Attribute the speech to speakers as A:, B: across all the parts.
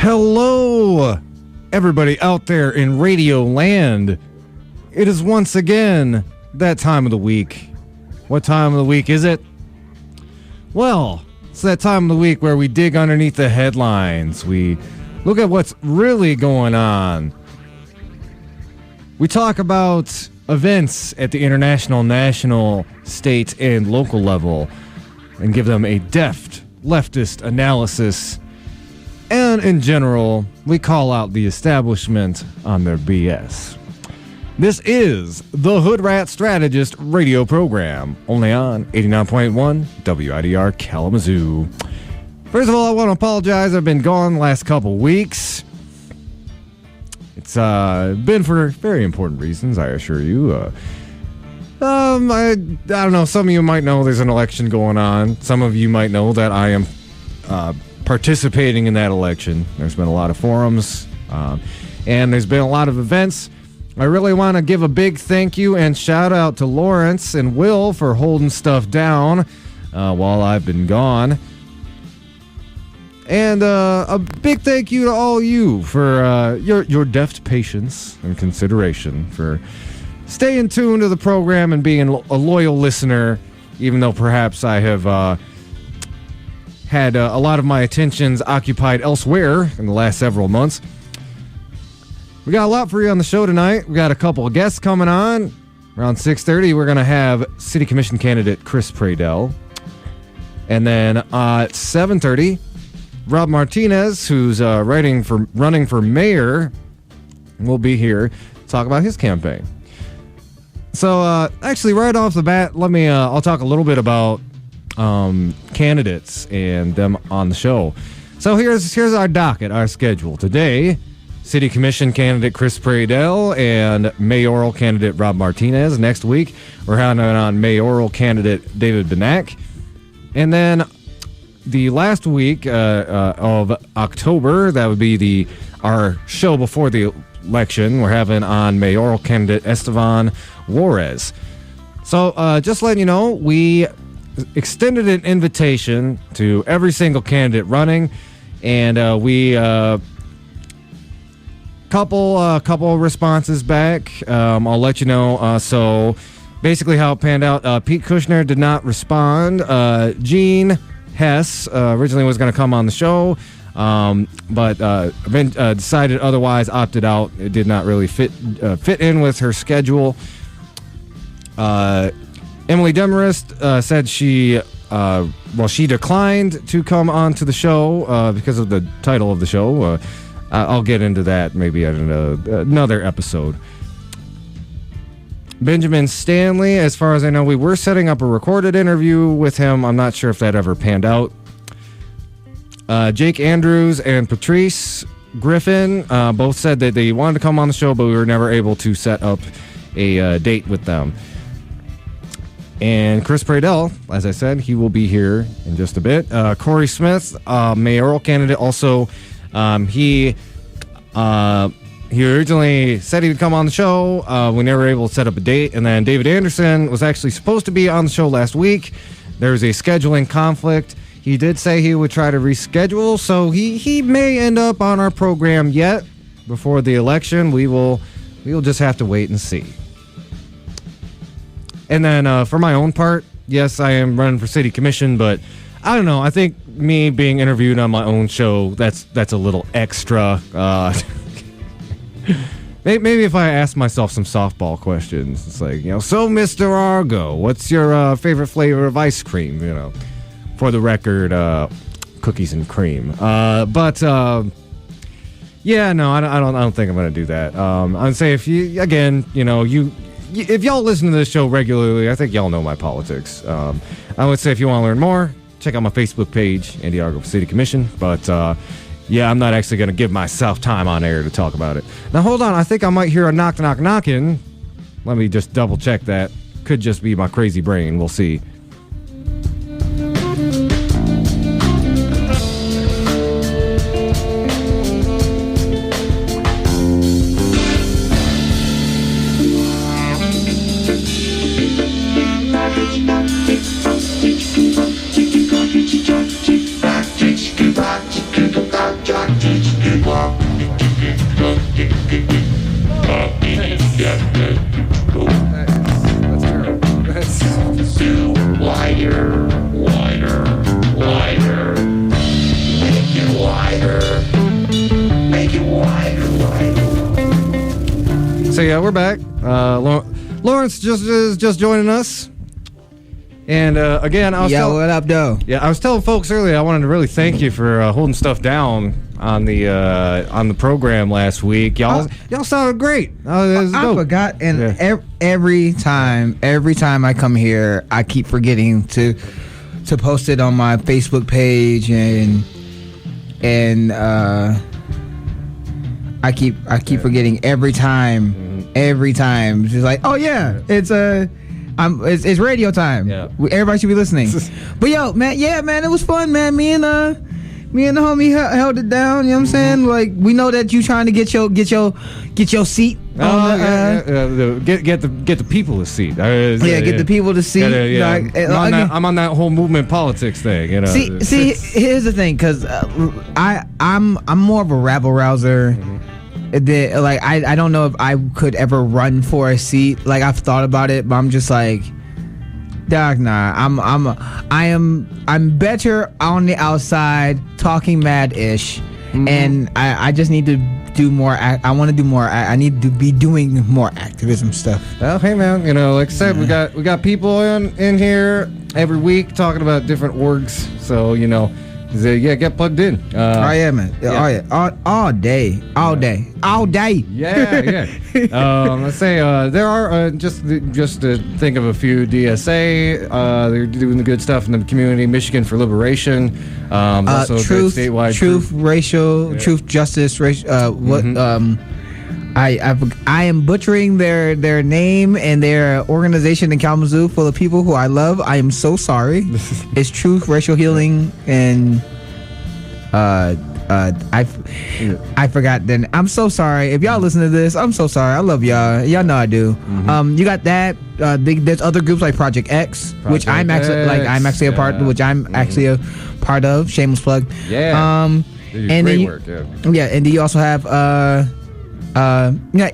A: Hello, everybody out there in Radio Land. It is once again that time of the week. What time of the week is it? Well, it's that time of the week where we dig underneath the headlines. We look at what's really going on. We talk about events at the international, national, state, and local level and give them a deft leftist analysis. And in general, we call out the establishment on their BS. This is the Hoodrat Strategist radio program, only on 89.1 WIDR Kalamazoo. First of all, I want to apologize. I've been gone the last couple weeks. It's been for very important reasons, I assure you. I don't know. Some of you might know there's an election going on. Some of you might know that I am participating in that election. There's been a lot of forums, and there's been a lot of events. I really want to give a big thank you and shout out to Lawrence and Will for holding stuff down while I've been gone. And a big thank you to all you for your deft patience and consideration for staying tuned to the program and being a loyal listener, even though perhaps I have had a lot of my attentions occupied elsewhere in the last several months. We got a lot for you on the show tonight. We got a couple of guests coming on. Around 6:30, we're going to have City Commission candidate Chris Praedell. And then at 7:30, Rob Martinez, who's running for mayor, will be here to talk about his campaign. So actually, right off the bat, I'll talk a little bit about candidates and them on the show. So here's our docket, our schedule. Today, City Commission candidate Chris Praedell and Mayoral candidate Rob Martinez. Next week, we're having on Mayoral candidate David Benak. And then the last week of October, that would be our show before the election, we're having on Mayoral candidate Esteban Juarez. So just letting you know, we extended an invitation to every single candidate running, and we couple responses back. I'll let you know. So basically how it panned out, Pete Kushner did not respond. Gene Hess originally was going to come on the show, but decided otherwise, opted out. It did not really fit in with her schedule. Emily Demarest said she declined to come on to the show because of the title of the show. I'll get into that maybe at another episode. Benjamin Stanley, as far as I know, we were setting up a recorded interview with him. I'm not sure if that ever panned out. Jake Andrews and Patrice Griffin both said that they wanted to come on the show, but we were never able to set up a date with them. And Chris Praedell, as I said, he will be here in just a bit. Corey Smith, mayoral candidate, also, he originally said he would come on the show. We never were able to set up a date. And then David Anderson was actually supposed to be on the show last week. There was a scheduling conflict. He did say he would try to reschedule, so he may end up on our program yet before the election. We will just have to wait and see. And then for my own part, yes, I am running for city commission, but I don't know. I think me being interviewed on my own show, that's a little extra. Maybe if I ask myself some softball questions, it's like, so Mr. Argo, what's your favorite flavor of ice cream? For the record, cookies and cream. But yeah, no, I don't think I'm gonna do that. I'd say if you, again, if y'all listen to this show regularly, I think y'all know my politics. I would say if you want to learn more, check out my Facebook page, Andy Argo for City Commission. But yeah, I'm not actually going to give myself time on air to talk about it. Now, hold on. I think I might hear a knocking. Let me just double check that. Could just be my crazy brain. We'll see. So yeah, we're back. Lawrence is just joining us. And again, I was
B: what up, though?
A: Yeah, I was telling folks earlier I wanted to really thank you for holding stuff down on the program last week. Y'all sounded great.
B: I forgot, and every time I come here, I keep forgetting to post it on my Facebook page, and I keep forgetting every time. It's just like, oh yeah, it's radio time. Yeah. Everybody should be listening. But yo, man, it was fun, man. Me and the homie held it down. You know what I'm saying? Like, we know that you trying to get your seat.
A: Get the people a seat.
B: Get the people to seat.
A: I'm on that whole movement politics thing. You know.
B: See, here's the thing, because I'm more of a rabble rouser. I don't know if I could ever run for a seat. Like, I've thought about it, but I'm just like, dog, nah. I'm better on the outside talking mad-ish, and I just need to do more. I want to do more. I need to be doing more activism stuff.
A: Well, hey man, like I said, we got people in here every week talking about different orgs. So get plugged in.
B: Oh yeah, man. Yeah. All day.
A: Yeah. Let's say there are just to think of a few. DSA, they're doing the good stuff in the community. Michigan for Liberation, also
B: Truth,
A: statewide.
B: Truth, racial, Truth, Justice, I am butchering their name and their organization in Kalamazoo full of people who I love. I am so sorry. It's Truth, Racial Healing, and I forgot. Then I'm so sorry if y'all listen to this. I'm so sorry. I love y'all. Y'all know I do. You got that. There's other groups like Project X, which I'm actually a part of. Shameless plug.
A: Yeah.
B: And great work. Yeah. And then you also have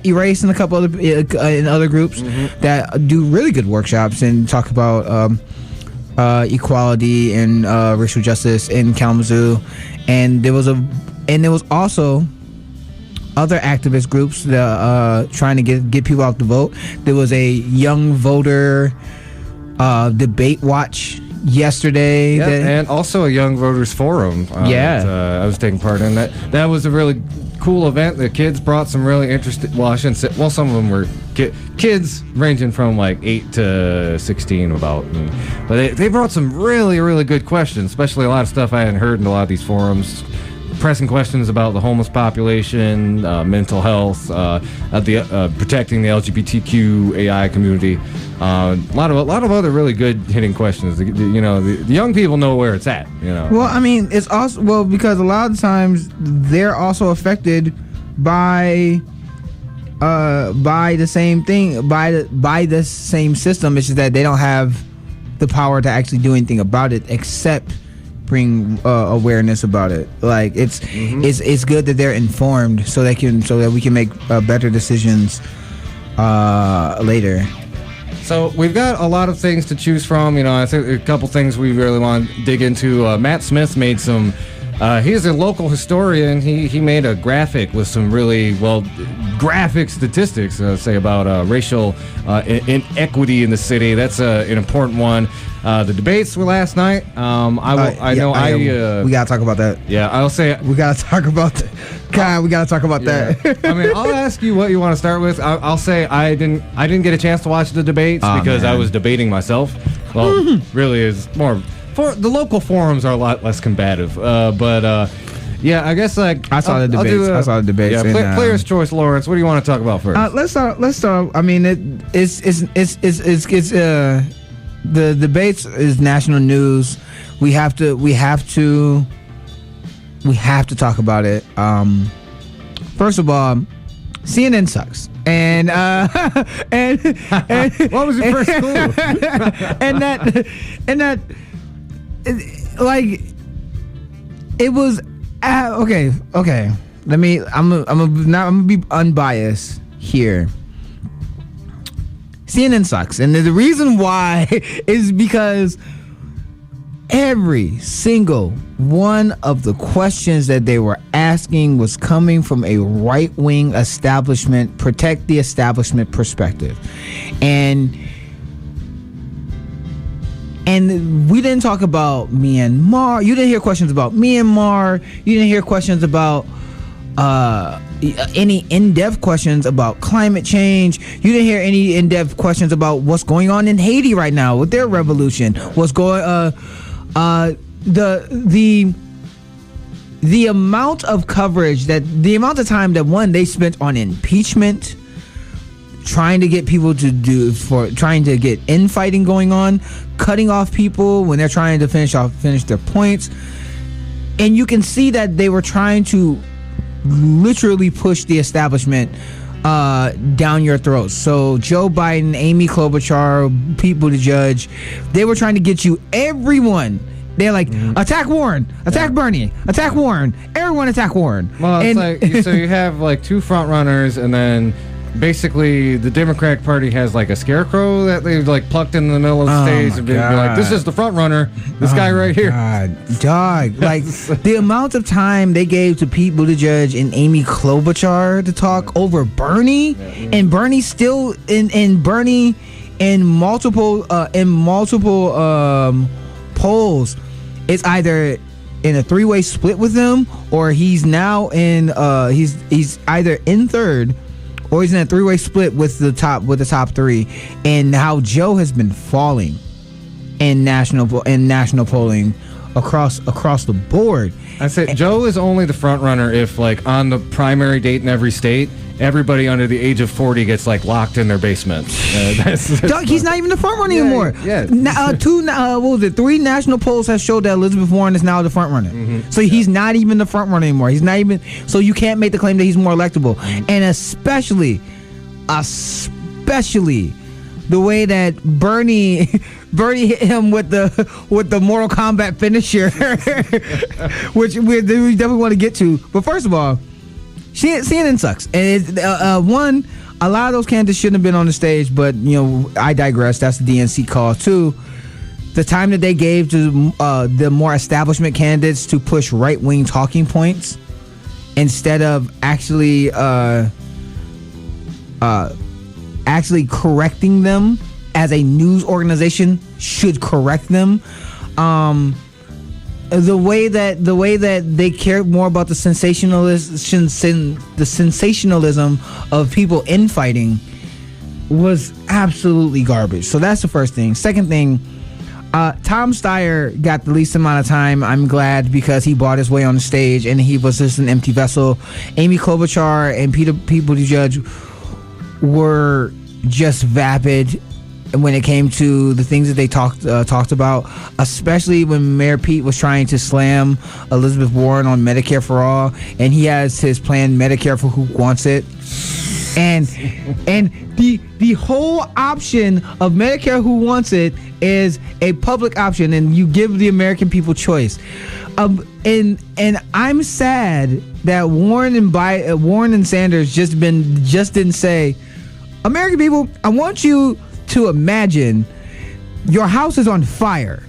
B: Erase and a couple other in other groups that do really good workshops and talk about equality and racial justice in Kalamazoo. And there was also other activist groups that trying to get people out to vote. There was a young voter debate watch yesterday,
A: and also a young voters forum. I was taking part in that. That was a really cool event. The kids brought some really interesting. Well, I shouldn't say. Well, some of them were kids ranging from like 8 to 16 but they brought some really, really good questions, especially a lot of stuff I hadn't heard in a lot of these forums. Pressing questions about the homeless population, mental health, protecting the LGBTQAI community. A lot of other really good hitting questions. The young people know where it's at.
B: Well, I mean, it's also because a lot of times they're also affected by the same thing, by the same system. It's just that they don't have the power to actually do anything about it except bring awareness about it. Like it's good that they're informed so that we can make better decisions later.
A: So we've got a lot of things to choose from. I think a couple things we really want to dig into. Matt Smith made some. He's a local historian. He made a graphic with some really graphic statistics, say about racial inequity in the city. That's an important one. The debates were last night. We gotta talk about that. Yeah, I'll say
B: we gotta talk about that. God, we gotta talk about that.
A: I mean, I'll ask you what you want to start with. I'll say I didn't get a chance to watch the debates because I was debating myself. Well, really is more. The local forums are a lot less combative, yeah, I guess I
B: saw the debates.
A: Yeah, player's choice, Lawrence. What do you want to talk about first?
B: Let's start. I mean, it's the debates is national news. We have to talk about it. First of all, CNN sucks. And
A: what was your first clue?
B: and that like it was okay. I'm gonna be unbiased here. CNN sucks, and the reason why is because every single one of the questions that they were asking was coming from a right-wing establishment, protect the establishment perspective. And we didn't talk about Myanmar. You didn't hear questions about Myanmar. You didn't hear questions about any in-depth questions about climate change. You didn't hear any in-depth questions about what's going on in Haiti right now with their revolution. What's going the amount of coverage the amount of time that they spent on impeachment, trying to get people trying to get infighting going on, cutting off people when they're trying to finish their points. And you can see that they were trying to literally push the establishment down your throats. So Joe Biden, Amy Klobuchar, Pete Buttigieg, they were trying to get you, everyone. They're like, attack Warren, attack Bernie, attack Warren, everyone attack Warren.
A: Well, it's so you have like two front runners, and then basically the Democratic Party has like a scarecrow that they've like plucked in the middle of the stage and be like, this is the front runner, this guy right here.
B: Dog. Like the amount of time they gave to Pete Buttigieg and Amy Klobuchar to talk over Bernie, and Bernie still in Bernie in multiple polls. It's either in a three-way split with them, or he's now in he's either in third, or he's in a three-way split with the top three. And how Joe has been falling in national polling across the board.
A: I say Joe is only the front runner if, like, on the primary date in every state, everybody under the age of 40 gets like locked in their basement.
B: Doug, he's not even the front runner anymore.
A: Yeah.
B: Three national polls have showed that Elizabeth Warren is now the front runner. Mm-hmm. So he's not even the front runner anymore. He's not even. So you can't make the claim that he's more electable. Mm-hmm. And especially the way that Bernie hit him with the Mortal Kombat finisher, which we definitely want to get to. But first of all, CNN sucks. And one, a lot of those candidates shouldn't have been on the stage, but I digress. That's the DNC call. Two, the time that they gave to the more establishment candidates to push right-wing talking points instead of actually correcting them as a news organization should correct them. The way that they cared more about the sensationalism of people infighting was absolutely garbage. So that's the first thing. Second thing, Tom Steyer got the least amount of time. I'm glad, because he bought his way on the stage and he was just an empty vessel. Amy Klobuchar and Pete Buttigieg were just vapid when it came to the things that they talked about, especially when Mayor Pete was trying to slam Elizabeth Warren on Medicare for All, and he has his plan Medicare for who wants it, and the whole option of Medicare who wants it is a public option, and you give the American people choice. And I'm sad that Warren and Sanders just didn't say, American people, I want you to imagine your house is on fire.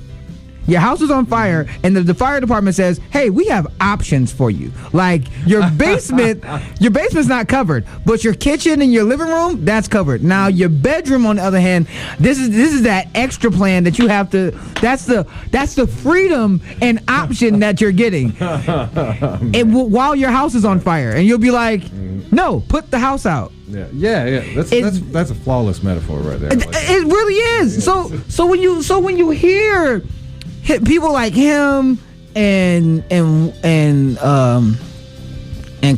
B: Your house is on fire, and the fire department says, hey, we have options for you. Like, your basement's not covered, but your kitchen and your living room, that's covered. Now, your bedroom, on the other hand, this is that extra plan that you have to, that's the freedom and option that you're getting. While your house is on fire. And you'll be like, no, put the house out.
A: Yeah. That's a flawless metaphor right there.
B: It really is. So when you hear people like him and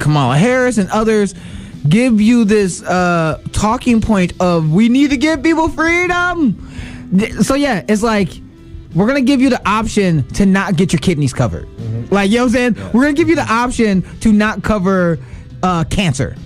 B: Kamala Harris and others give you this talking point of, we need to give people freedom. So yeah, it's like, we're gonna give you the option to not get your kidneys covered. Mm-hmm. Like, you know what I'm saying? Yeah. We're gonna give you the option to not cover cancer.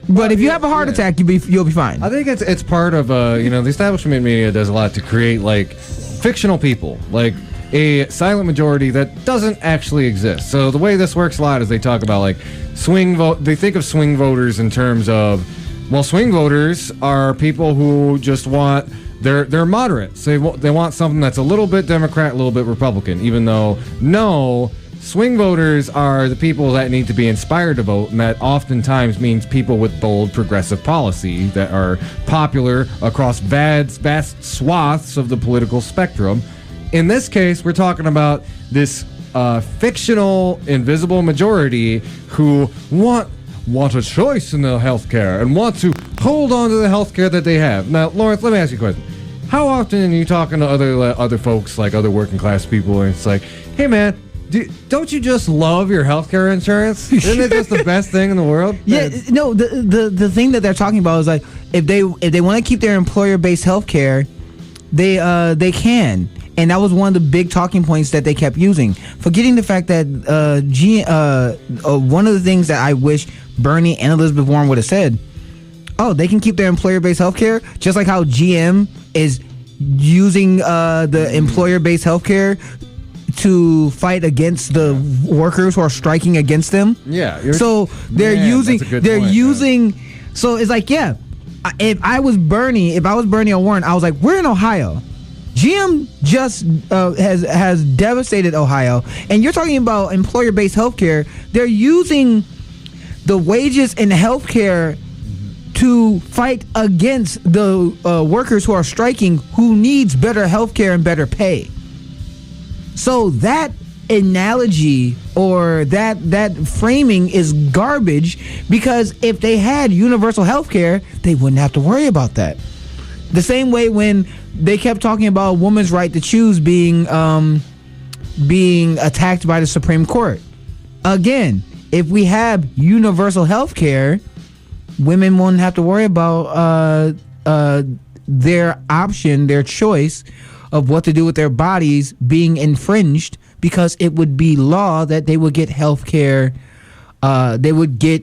B: But if you have a heart attack, you'll be fine.
A: I think it's part of the establishment media does a lot to create like fictional people, like a silent majority that doesn't actually exist. So the way this works a lot is they talk about like swing vote. They think of swing voters in terms of, well, swing voters are people who just want they're moderates. They want something that's a little bit Democrat, a little bit Republican, even though swing voters are the people that need to be inspired to vote, and that oftentimes means people with bold progressive policy that are popular across vast swaths of the political spectrum. In this case, we're talking about this fictional, invisible majority who want a choice in the healthcare and want to hold on to the healthcare that they have. Now, Lawrence, let me ask you a question. How often are you talking to other folks, like other working class people, and it's like, hey man, don't you just love your healthcare insurance? Isn't it just the best thing in the world?
B: Yeah, no. The thing that they're talking about is like if they want to keep their employer-based healthcare, they can. And that was one of the big talking points that they kept using, forgetting the fact that one of the things that I wish Bernie and Elizabeth Warren would have said, they can keep their employer-based healthcare, just like how GM is using the employer-based healthcare to fight against the workers who are striking against them.
A: Yeah.
B: So they're using. So it's like, yeah, if I was Bernie or Warren, I was like, we're in Ohio. GM just has devastated Ohio, and you're talking about employer-based healthcare. They're using the wages in healthcare to fight against the workers who are striking, who needs better healthcare and better pay. So that analogy or that framing is garbage, because if they had universal healthcare, they wouldn't have to worry about that. The same way when they kept talking about a woman's right to choose being attacked by the Supreme Court. Again, if we have universal health care, women won't have to worry about their option, their choice of what to do with their bodies being infringed, because it would be law that they would get health care. They would get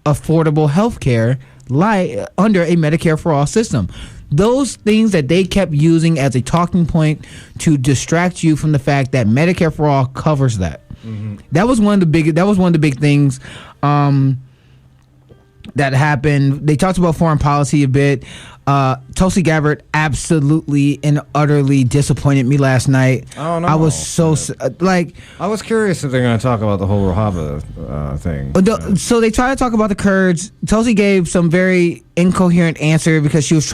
B: affordable health care under a Medicare for All system. Those things that they kept using as a talking point to distract you from the fact that Medicare for All covers that. Mm-hmm. That was one of the big things that happened. They talked about foreign policy a bit. Tulsi Gabbard absolutely and utterly disappointed me last night.
A: Oh no!
B: I was so
A: I was curious if they're going to talk about the whole Rojava thing.
B: So they tried to talk about the Kurds. Tulsi gave some very incoherent answer because she was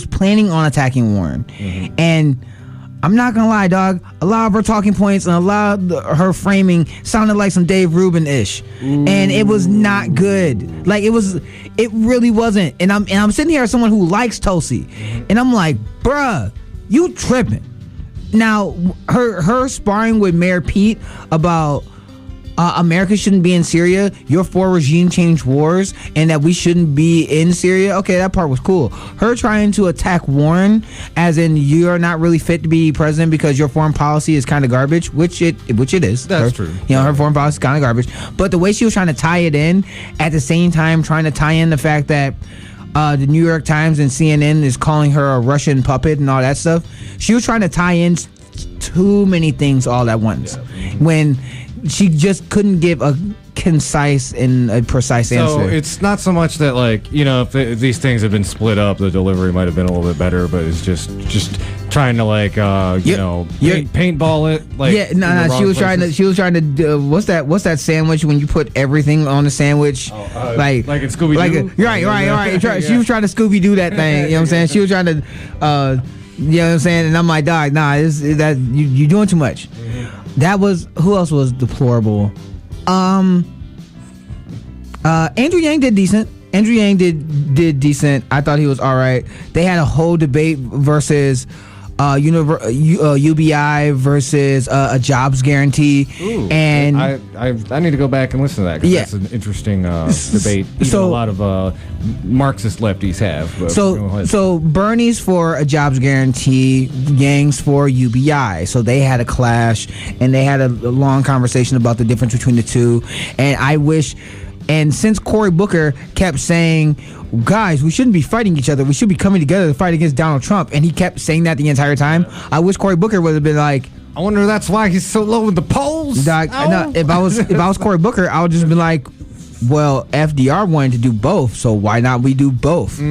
B: planning on attacking Warren, mm-hmm. and I'm not gonna lie, dog. A lot of her talking points and a lot of her framing sounded like some Dave Rubin-ish, and it was not good. Like it really wasn't. And I'm sitting here as someone who likes Tulsi, and I'm like, bruh, you tripping. Now her sparring with Mayor Pete about America shouldn't be in Syria, you're for regime change wars, and that we shouldn't be in Syria. Okay, that part was cool. Her trying to attack Warren, as in you're not really fit to be president because your foreign policy is kind of garbage, which it is.
A: That's true.
B: You know, her foreign policy is kind of garbage. But the way she was trying to tie it in, at the same time trying to tie in the fact that the New York Times and CNN is calling her a Russian puppet and all that stuff, she was trying to tie in too many things all at once. Yeah. When she just couldn't give a concise and a precise answer.
A: So it's not so much that, like, you know, if these things have been split up, the delivery might have been a little bit better, but it's just trying to, like, paintball it. Like,
B: yeah, no. She was trying to do, what's that sandwich when you put everything on the sandwich?
A: Like in Scooby-Doo?
B: Right. She was trying to Scooby-Doo that thing. You know what I'm saying? She was trying to, you know what I'm saying? And I'm like, dog, nah, you're doing too much. Mm-hmm. That was, who else was deplorable? Andrew Yang did decent. Andrew Yang did decent. I thought he was all right. They had a whole debate versus UBI versus a jobs guarantee. Ooh, and
A: I need to go back and listen to that, because that's an interesting debate. A lot of Marxist lefties have. But
B: so Bernie's for a jobs guarantee, Yang's for UBI. So they had a clash, and they had a long conversation about the difference between the two. And I wish. And since Cory Booker kept saying, guys, we shouldn't be fighting each other, we should be coming together to fight against Donald Trump, and he kept saying that the entire time, I wish Cory Booker would have been like,
A: I wonder if that's why he's so low in the polls.
B: No, if I was Cory Booker, I would just be like, Well, FDR wanted to do both, so why not we do both? If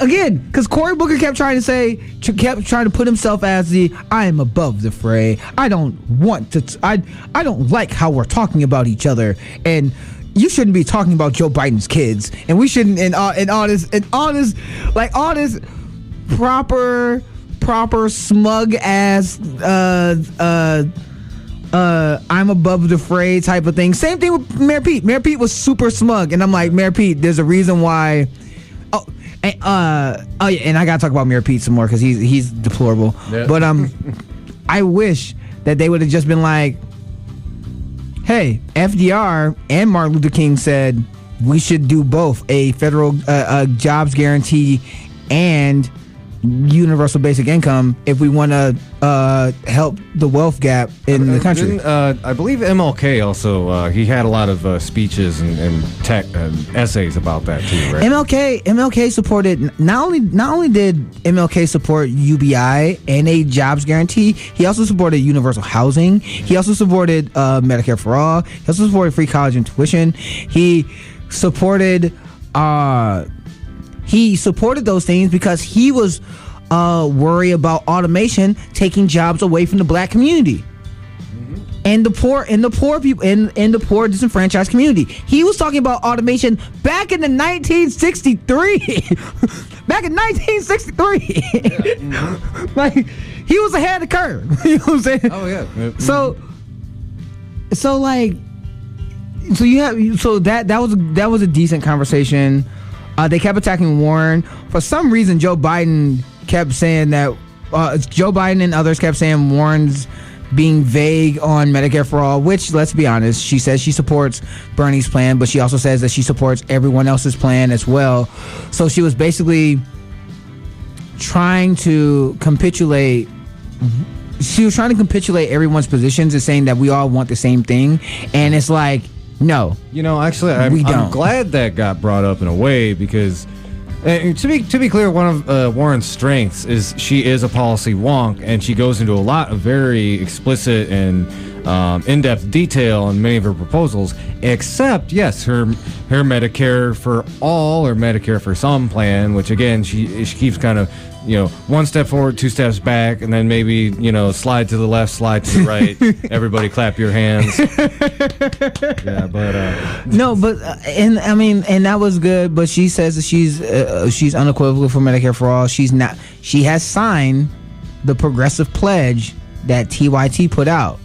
B: again, because Cory Booker kept trying to put himself as I am above the fray. I don't want to. I don't like how we're talking about each other, and you shouldn't be talking about Joe Biden's kids, and we shouldn't. And all this proper smug ass I'm above the fray type of thing. Same thing with Mayor Pete. Mayor Pete was super smug, and I'm like, Mayor Pete, there's a reason why. And I gotta talk about Mayor Pete some more because he's deplorable. Yeah. But I wish that they would have just been like, hey, FDR and Martin Luther King said we should do both a federal jobs guarantee and universal basic income if we want to help the wealth gap in the country.
A: I believe MLK also he had a lot of speeches and essays about that too, right?
B: MLK supported not only did MLK support UBI and a jobs guarantee, he also supported universal housing. He also supported Medicare for all. He also supported free college and tuition. He supported those things because he was worried about automation taking jobs away from the black community. And the poor people in the poor disenfranchised community. He was talking about automation back in the 1963. Back in 1963. Yeah. Like, he was ahead of the curve. You know what I'm saying?
A: Oh yeah.
B: So that was a decent conversation. They kept attacking Warren. For some reason, Joe Biden kept saying that Joe Biden and others kept saying Warren's being vague on Medicare for all, which, let's be honest, she says she supports Bernie's plan, but she also says that she supports everyone else's plan as well. So she was basically trying to capitulate. She was trying to capitulate everyone's positions and saying that we all want the same thing. And it's like, no.
A: You know, actually, I'm glad that got brought up in a way because, to be clear, one of Warren's strengths is she is a policy wonk, and she goes into a lot of very explicit and in-depth detail on many of her proposals, except, yes, her Medicare for all or Medicare for some plan, which, again, she keeps kind of, one step forward, two steps back, and then maybe, slide to the left, slide to the right. Everybody clap your hands. Yeah, but
B: no, but and that was good. But she says that she's unequivocal for Medicare for all. She's not. She has signed the progressive pledge that TYT put out,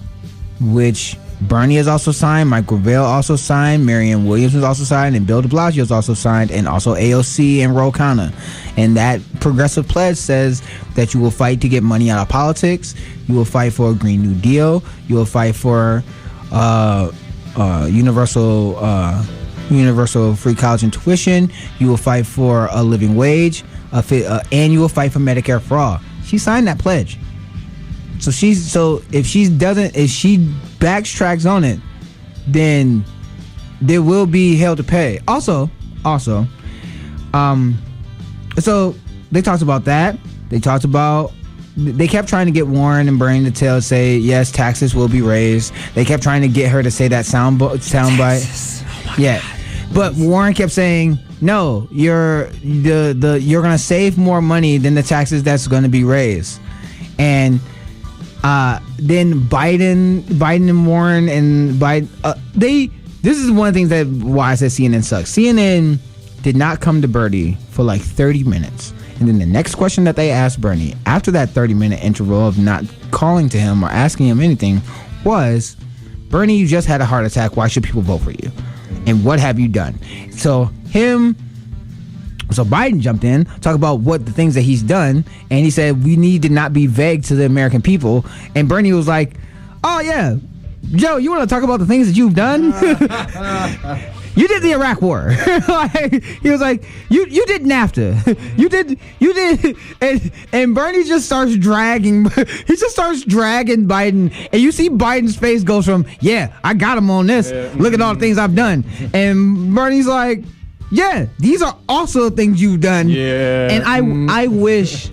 B: which Bernie has also signed, Mike Gravel also signed, Marianne Williams was also signed, and Bill de Blasio has also signed, and also AOC and Ro Khanna. And that progressive pledge says that you will fight to get money out of politics, you will fight for a Green New Deal, you will fight for universal free college and tuition, you will fight for a living wage, and you will fight for Medicare for all. She signed that pledge. So if she backtracks on it, then there will be hell to pay. Also, so they talked about that. They kept trying to get Warren and Bernie to say yes, taxes will be raised. They kept trying to get her to say that soundbite. Yeah, but Warren kept saying no. You're gonna save more money than the taxes that's gonna be raised, and. Then Biden and Warren and Biden, this is one of the things why I said CNN sucks. CNN did not come to Bernie for like 30 minutes. And then the next question that they asked Bernie after that 30-minute interval of not calling to him or asking him anything was, Bernie, you just had a heart attack. Why should people vote for you? And what have you done? So Biden jumped in, talked about what the things that he's done, and he said we need to not be vague to the American people. And Bernie was like, "Oh yeah, Joe, you want to talk about the things that you've done? You did the Iraq War." He was like, "You did NAFTA. You did," and Bernie just starts dragging. He just starts dragging Biden, and you see Biden's face goes from, "Yeah, I got him on this. Look at all the things I've done," and Bernie's like, yeah, these are also things you've done.
A: Yeah.
B: And I wish,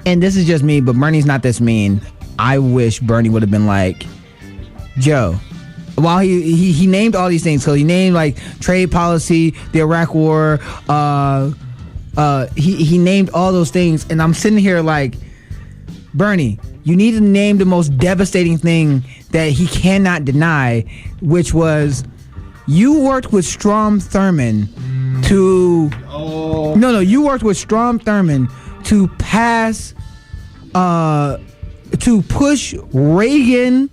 B: and this is just me, but Bernie's not this mean. I wish Bernie would have been like, Joe, while he named all these things. So he named like trade policy, the Iraq War. He named all those things, and I'm sitting here like, Bernie, you need to name the most devastating thing that he cannot deny, which was you worked with Strom Thurmond to you worked with Strom Thurmond to pass to push Reagan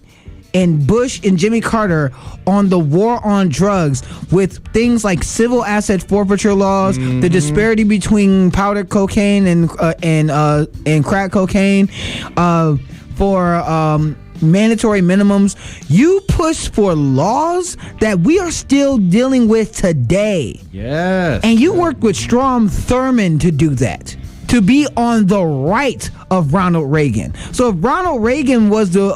B: and Bush and Jimmy Carter on the war on drugs with things like civil asset forfeiture laws, the disparity between powdered cocaine and crack cocaine, for mandatory minimums. You pushed for laws that we are still dealing with today.
A: Yes.
B: And you worked with Strom Thurmond to do that, to be on the right of Ronald Reagan. So if Ronald Reagan was the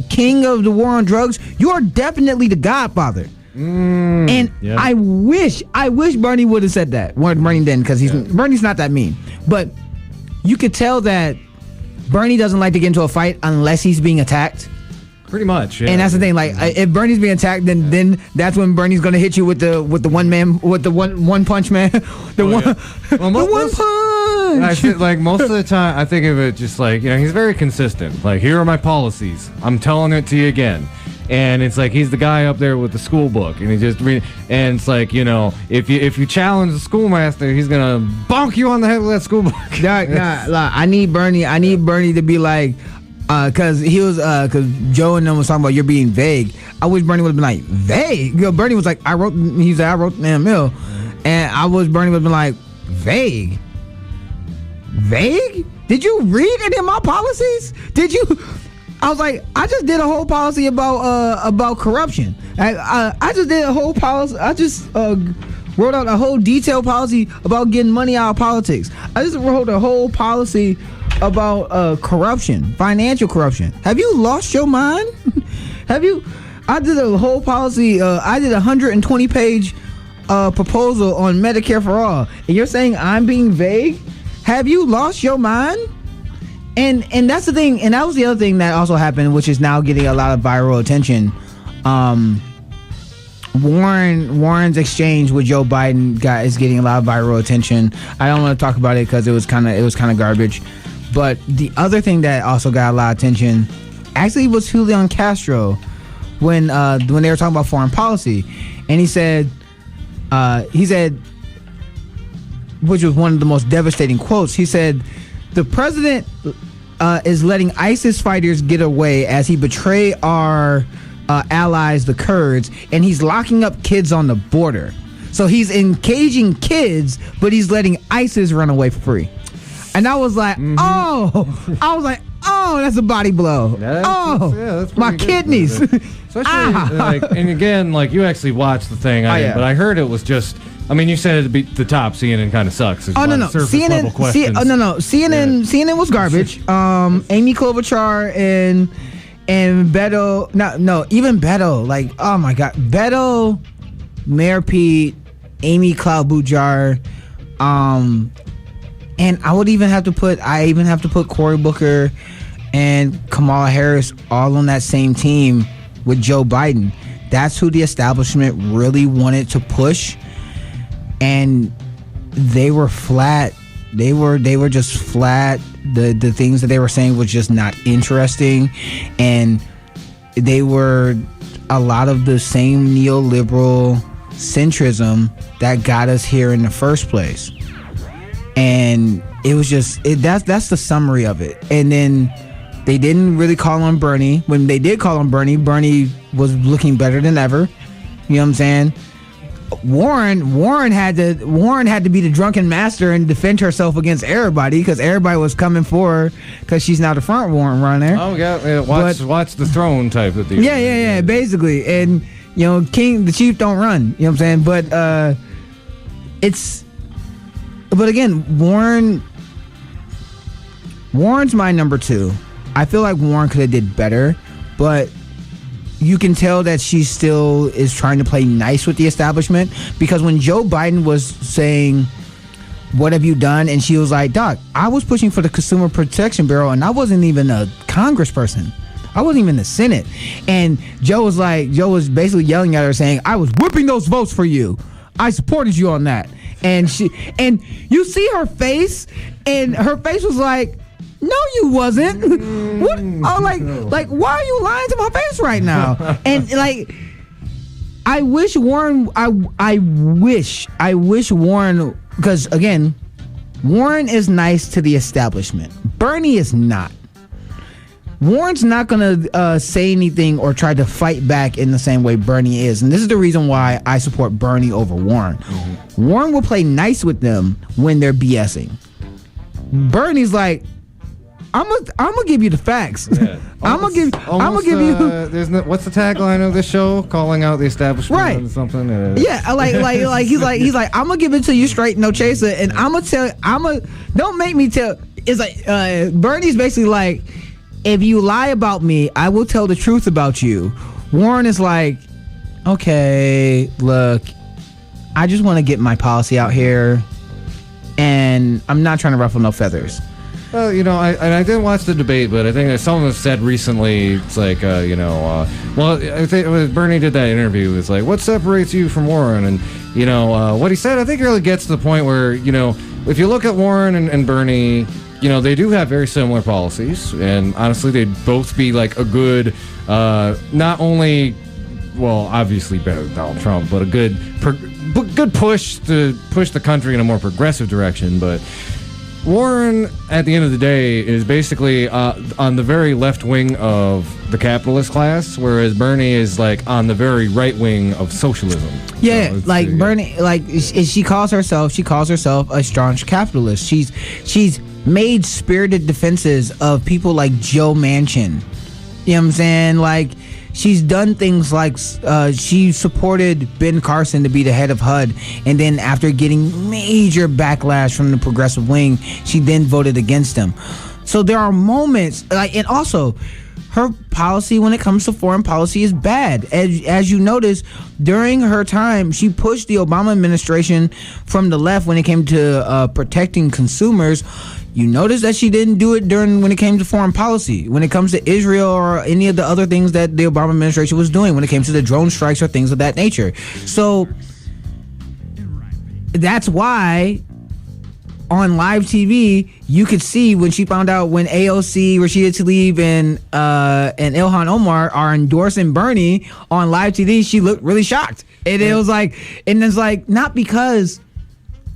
B: king of the war on drugs, you are definitely the godfather. And
A: yeah.
B: I wish Bernie would have said that. Well, Bernie didn't, because Bernie's not that mean. But you could tell that Bernie doesn't like to get into a fight unless he's being attacked.
A: Pretty much, yeah.
B: And that's the thing. Like, if Bernie's being attacked, then that's when Bernie's gonna hit you with the one punch man, one punch.
A: I think, like, most of the time, I think of it just like, he's very consistent. Like, here are my policies. I'm telling it to you again. And it's like he's the guy up there with the school book, and he just and it's like, if you challenge the schoolmaster, he's gonna bonk you on the head with that school book.
B: I need Bernie to be like, cause Joe and them was talking about you're being vague. I wish Bernie would have been like, vague. Bernie was like, I wrote the damn bill, and I wish Bernie would have been like, vague. Did you read any of my policies? Did you? I was like, I just did a whole policy about corruption. I just did a whole policy. I just wrote out a whole detailed policy about getting money out of politics. I just wrote a whole policy about corruption, financial corruption. Have you lost your mind? Have you? I did a whole policy. I did a 120-page proposal on Medicare for all, and you're saying I'm being vague? Have you lost your mind? And that's the thing, and that was the other thing that also happened, which is now getting a lot of viral attention. Warren's exchange with Joe Biden is getting a lot of viral attention. I don't want to talk about it because it was kind of garbage. But the other thing that also got a lot of attention actually was Julian Castro when they were talking about foreign policy, and he said, which was one of the most devastating quotes. He said, the president is letting ISIS fighters get away as he betray our allies, the Kurds, and he's locking up kids on the border. So he's engaging kids, but he's letting ISIS run away for free. And I was like, that's a body blow. That's my kidneys.
A: Especially, and again, like, you actually watched the thing, but I heard it was just, you said it'd be the top. CNN kind of sucks. There's
B: CNN. CNN was garbage. Amy Klobuchar and Beto. Even Beto. Like, oh my God, Beto, Mayor Pete, Amy Klobuchar, and I even have to put Cory Booker and Kamala Harris all on that same team with Joe Biden. That's who the establishment really wanted to push. And they were flat. They were just flat. The things that they were saying was just not interesting, and they were a lot of the same neoliberal centrism that got us here in the first place. And it was just that's the summary of it. And then they didn't really call on Bernie. When they did call on Bernie was looking better than ever. You know what I'm saying? Warren had to be the drunken master and defend herself against everybody, because everybody was coming for her because she's now the front Warren runner.
A: Oh yeah, watch the throne type of thing.
B: Yeah, basically. And the chief don't run. You know what I'm saying? But again, Warren's my number 2. I feel like Warren could have did better, but you can tell that she still is trying to play nice with the establishment, because when Joe Biden was saying, what have you done? And she was like, Doc, I was pushing for the Consumer Protection Bureau, and I wasn't even a congressperson. I wasn't even in the Senate. And Joe was basically yelling at her saying, I was whipping those votes for you. I supported you on that. And you see her face, and her face was like, no, you wasn't. What? Oh, like, why are you lying to my face right now? And like, I wish Warren. I wish Warren, because again, Warren is nice to the establishment. Bernie is not. Warren's not going to say anything or try to fight back in the same way Bernie is. And this is the reason why I support Bernie over Warren. Mm-hmm. Warren will play nice with them when they're BSing. Bernie's like, I'm gonna give you the facts. Yeah. I'm gonna give you.
A: What's the tagline of this show? Calling out the establishment, right? Or something.
B: Yeah, like he's like I'm gonna give it to you straight, no chaser, and don't make me tell. It's like Bernie's basically like, if you lie about me, I will tell the truth about you. Warren is like, okay, look, I just want to get my policy out here, and I'm not trying to ruffle no feathers.
A: Well, I didn't watch the debate, but I think that someone said recently, it's like, well, I think Bernie did that interview. It's like, what separates you from Warren? And, what he said, I think really gets to the point where, if you look at Warren and Bernie, they do have very similar policies. And honestly, they'd both be like a good, not only, well, obviously better than Donald Trump, but a good push to push the country in a more progressive direction. But Warren, at the end of the day, is basically on the very left wing of the capitalist class, whereas Bernie is like on the very right wing of socialism.
B: Yeah, so Bernie, she calls herself a staunch capitalist. She's made spirited defenses of people like Joe Manchin. You know what I'm saying? Like, she's done things like she supported Ben Carson to be the head of HUD, and then after getting major backlash from the progressive wing, she then voted against him. So there are moments, and also her policy when it comes to foreign policy is bad. As you notice, during her time, she pushed the Obama administration from the left when it came to protecting consumers. You notice that she didn't do it when it came to foreign policy, when it comes to Israel or any of the other things that the Obama administration was doing, when it came to the drone strikes or things of that nature. So that's why on live TV, you could see when she found out when AOC, Rashida Tlaib, and Ilhan Omar are endorsing Bernie on live TV, she looked really shocked. And it was like, not because.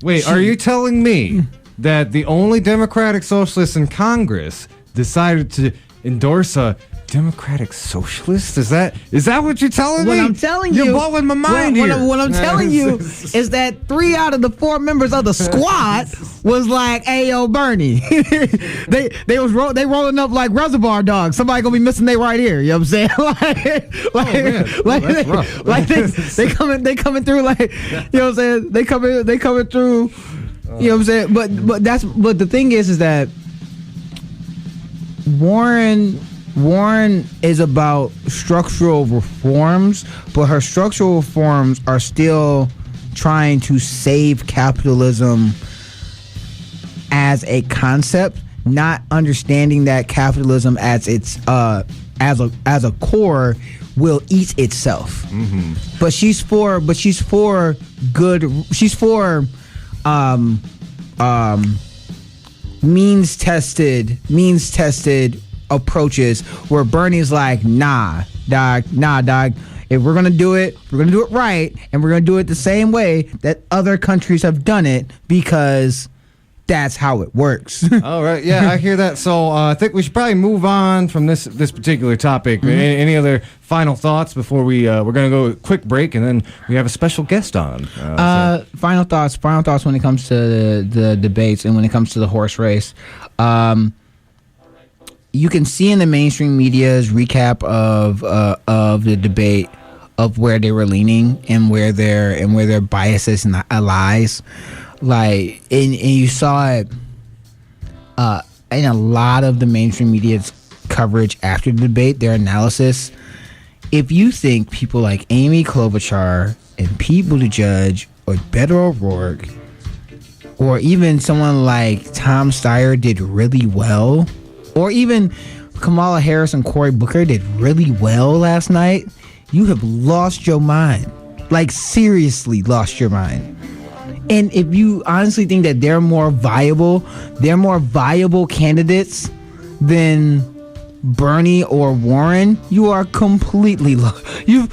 A: Wait, are you telling me that the only Democratic socialist in Congress decided to endorse a Democratic socialist? Is that what you're telling me?
B: What I'm telling you,
A: you're blowing my mind here.
B: What I'm telling you is that 3 out of the 4 members of the squad was like, "Hey, yo, Bernie." they rolling up like Reservoir Dogs. Somebody gonna be missing their right ear. You know what I'm saying? They coming through like, you know what I'm saying? They coming through. You know what I'm saying? But the thing is that Warren is about structural reforms, but her structural reforms are still trying to save capitalism as a concept, not understanding that capitalism as its as a core will eat itself. Mm-hmm. But she's for good. She's for means tested approaches, where Bernie's like, nah, dog. If we're gonna do it right, and we're gonna do it the same way that other countries have done it, because that's how it works.
A: All right, yeah, I hear that. So I think we should probably move on from this particular topic. Mm-hmm. Any other final thoughts before we're gonna go a quick break, and then we have a special guest on.
B: Final thoughts when it comes to the debates and when it comes to the horse race. You can see in the mainstream media's recap of the debate of where they were leaning and where their biases and lies. Like, and you saw it in a lot of the mainstream media's coverage after the debate, their analysis. If you think people like Amy Klobuchar and Pete Buttigieg or Beto O'Rourke or even someone like Tom Steyer did really well, or even Kamala Harris and Cory Booker did really well last night, you have lost your mind. Like, seriously lost your mind. And if you honestly think that they're more viable candidates than Bernie or Warren, you are completely lost. You've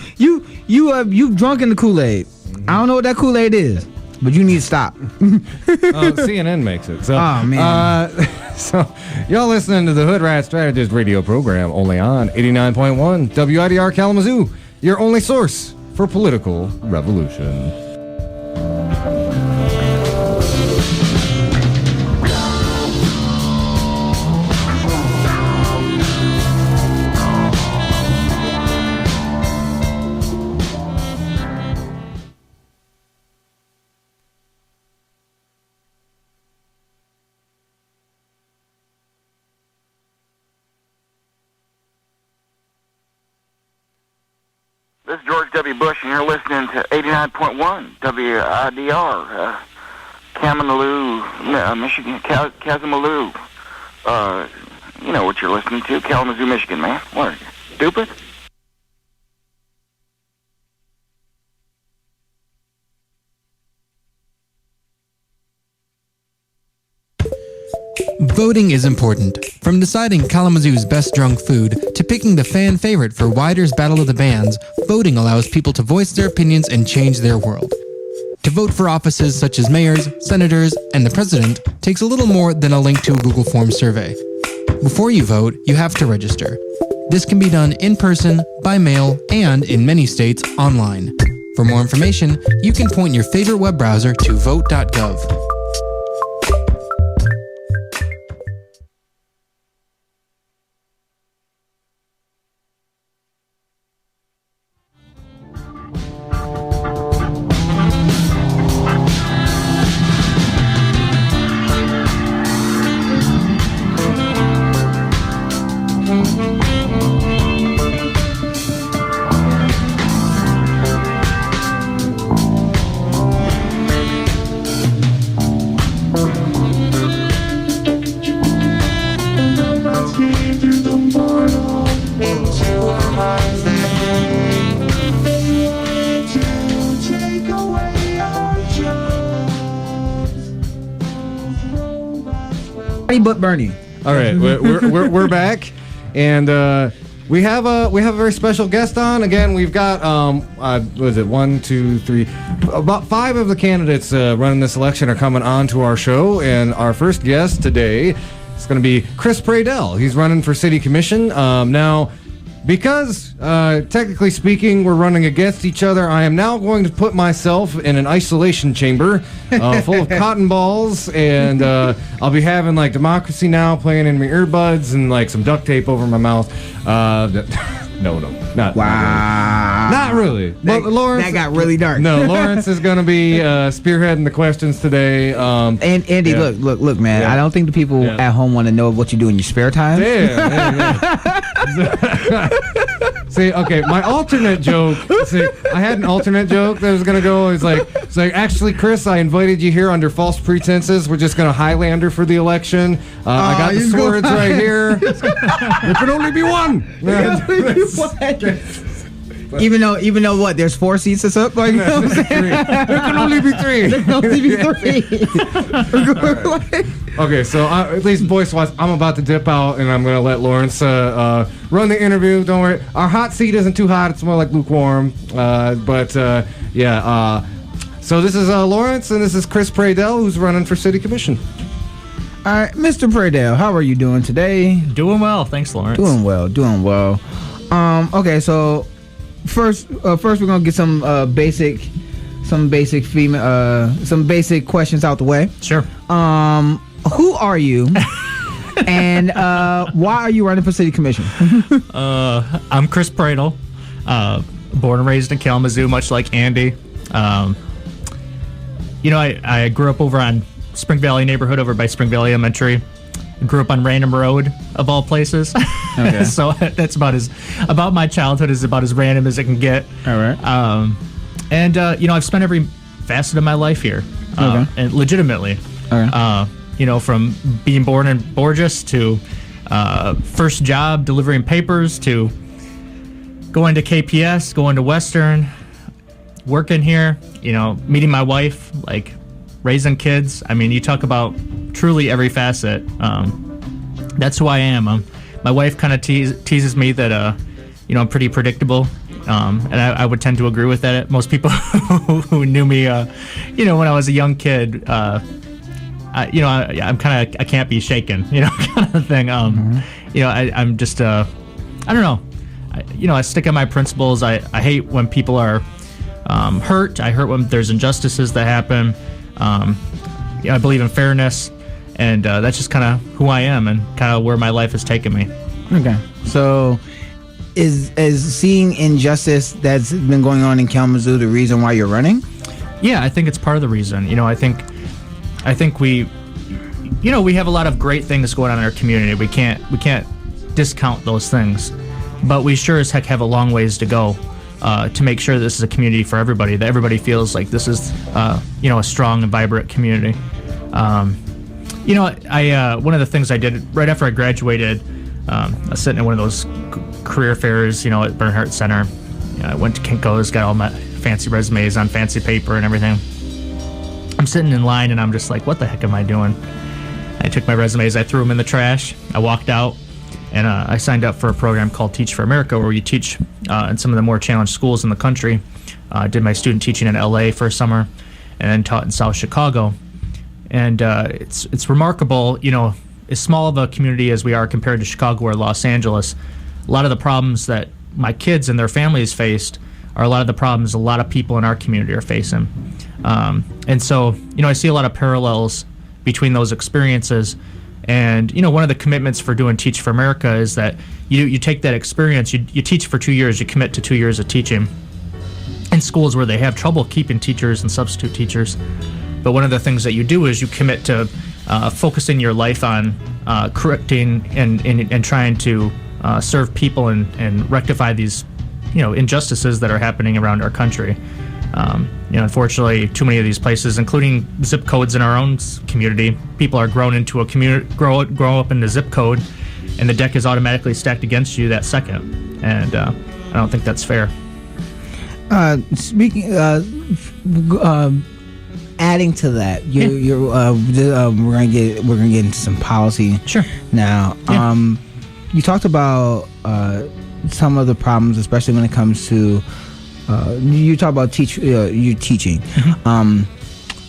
B: drunken the Kool-Aid. I don't know what that Kool-Aid is, but you need to stop.
A: CNN makes it. So,
B: oh, man.
A: So, y'all listening to the Hoodrat Strategist radio program only on 89.1 WIDR Kalamazoo, your only source for political revolution.
C: This is George W. Bush, and you're listening to 89.1 WIDR, Kalamazoo, Michigan, Kalamazoo. You know what you're listening to, Kalamazoo, Michigan, man. What are you, stupid?
D: Voting is important. From deciding Kalamazoo's best drunk food to picking the fan favorite for Wider's Battle of the Bands, voting allows people to voice their opinions and change their world. To vote for offices such as mayors, senators, and the president takes a little more than a link to a Google Forms survey. Before you vote, you have to register. This can be done in person, by mail, and, in many states, online. For more information, you can point your favorite web browser to vote.gov.
B: But Bernie.
A: All right, we're back, and we have a very special guest on. Again, we've got what is it? 1, 2, 3, about 5 of the candidates running this election are coming on to our show, and our first guest today is going to be Chris Praedell. He's running for city commission now. Because, technically speaking, we're running against each other, I am now going to put myself in an isolation chamber full of cotton balls, and I'll be having, like, Democracy Now! Playing in my earbuds and, like, some duct tape over my mouth. No, not
B: wow.
A: really. But Lawrence,
B: that got really dark.
A: No, Lawrence is going to be spearheading the questions today.
B: And Andy,
A: yeah.
B: look, man.
A: Yeah.
B: I don't think the people at home want to know what you do in your spare time.
A: Yeah. See, okay, my alternate joke. See, I had an alternate joke that was gonna go. It's like, actually, Chris, I invited you here under false pretenses. We're just gonna Highlander for the election. I got the swords right here. There can only be one.
B: Even though what? There's 4 seats that's up. Like, you know what I'm saying?
A: There can only be 3.
B: There can only be 3.
A: Okay, so at least voice-wise, I'm about to dip out, and I'm gonna let Lawrence run the interview. Don't worry, our hot seat isn't too hot; it's more like lukewarm. So this is Lawrence, and this is Chris Praedell, who's running for city commission.
B: All right, Mr. Praedell, how are you doing today?
E: Doing well, thanks, Lawrence.
B: Doing well. Okay, so first we're gonna get some basic questions out the way.
E: Sure.
B: Who are you? And why are you running for city commission?
E: I'm Chris Praedell, born and raised in Kalamazoo, much like Andy. I grew up over on Spring Valley neighborhood over by Spring Valley Elementary. Grew up on Random Road, of all places. Okay. So that's about my childhood is about as random as it can get.
B: All right.
E: I've spent every facet of my life here, and legitimately.
B: Okay.
E: From being born in Borges to first job delivering papers to going to KPS, going to Western, working here, meeting my wife, like raising kids. I mean, you talk about truly every facet. That's who I am. My wife kind of teases me that, I'm pretty predictable. And I would tend to agree with that. Most people who knew me, when I was a young kid, I'm kind of, I can't be shaken, kind of thing. I'm just, I don't know. I stick on my principles. I hate when people are hurt. I hurt when there's injustices that happen. I believe in fairness, and that's just kind of who I am and kind of where my life has taken me.
B: Okay. So is seeing injustice that's been going on in Kalamazoo the reason why you're running?
E: Yeah, I think it's part of the reason. I think we have a lot of great things going on in our community. We can't discount those things, but we sure as heck have a long ways to go to make sure this is a community for everybody, that everybody feels like this is a strong and vibrant community. One of the things I did right after I graduated, I was sitting in one of those career fairs, at Bernhardt Center. I went to Kinko's, got all my fancy resumes on fancy paper and everything. I'm sitting in line and I'm just like, what the heck am I doing? I took my resumes, I threw them in the trash, I walked out, and I signed up for a program called Teach for America, where you teach in some of the more challenged schools in the country. I did my student teaching in LA for a summer, and then taught in South Chicago. And it's remarkable, as small of a community as we are compared to Chicago or Los Angeles, a lot of the problems that my kids and their families faced are a lot of the problems a lot of people in our community are facing. And so, I see a lot of parallels between those experiences. And, one of the commitments for doing Teach for America is that you take that experience, you teach for 2 years, you commit to 2 years of teaching in schools where they have trouble keeping teachers and substitute teachers. But one of the things that you do is you commit to focusing your life on correcting and trying to serve people and rectify these, injustices that are happening around our country. Unfortunately, too many of these places, including zip codes in our own community, people are grown into a community, grow up in the zip code, and the deck is automatically stacked against you that second. And I don't think that's fair.
B: Adding to that, we're gonna get into some policy.
E: Sure.
B: Now,
E: Yeah.
B: You talked about some of the problems, especially when it comes to you talk about you teaching.
E: Mm-hmm.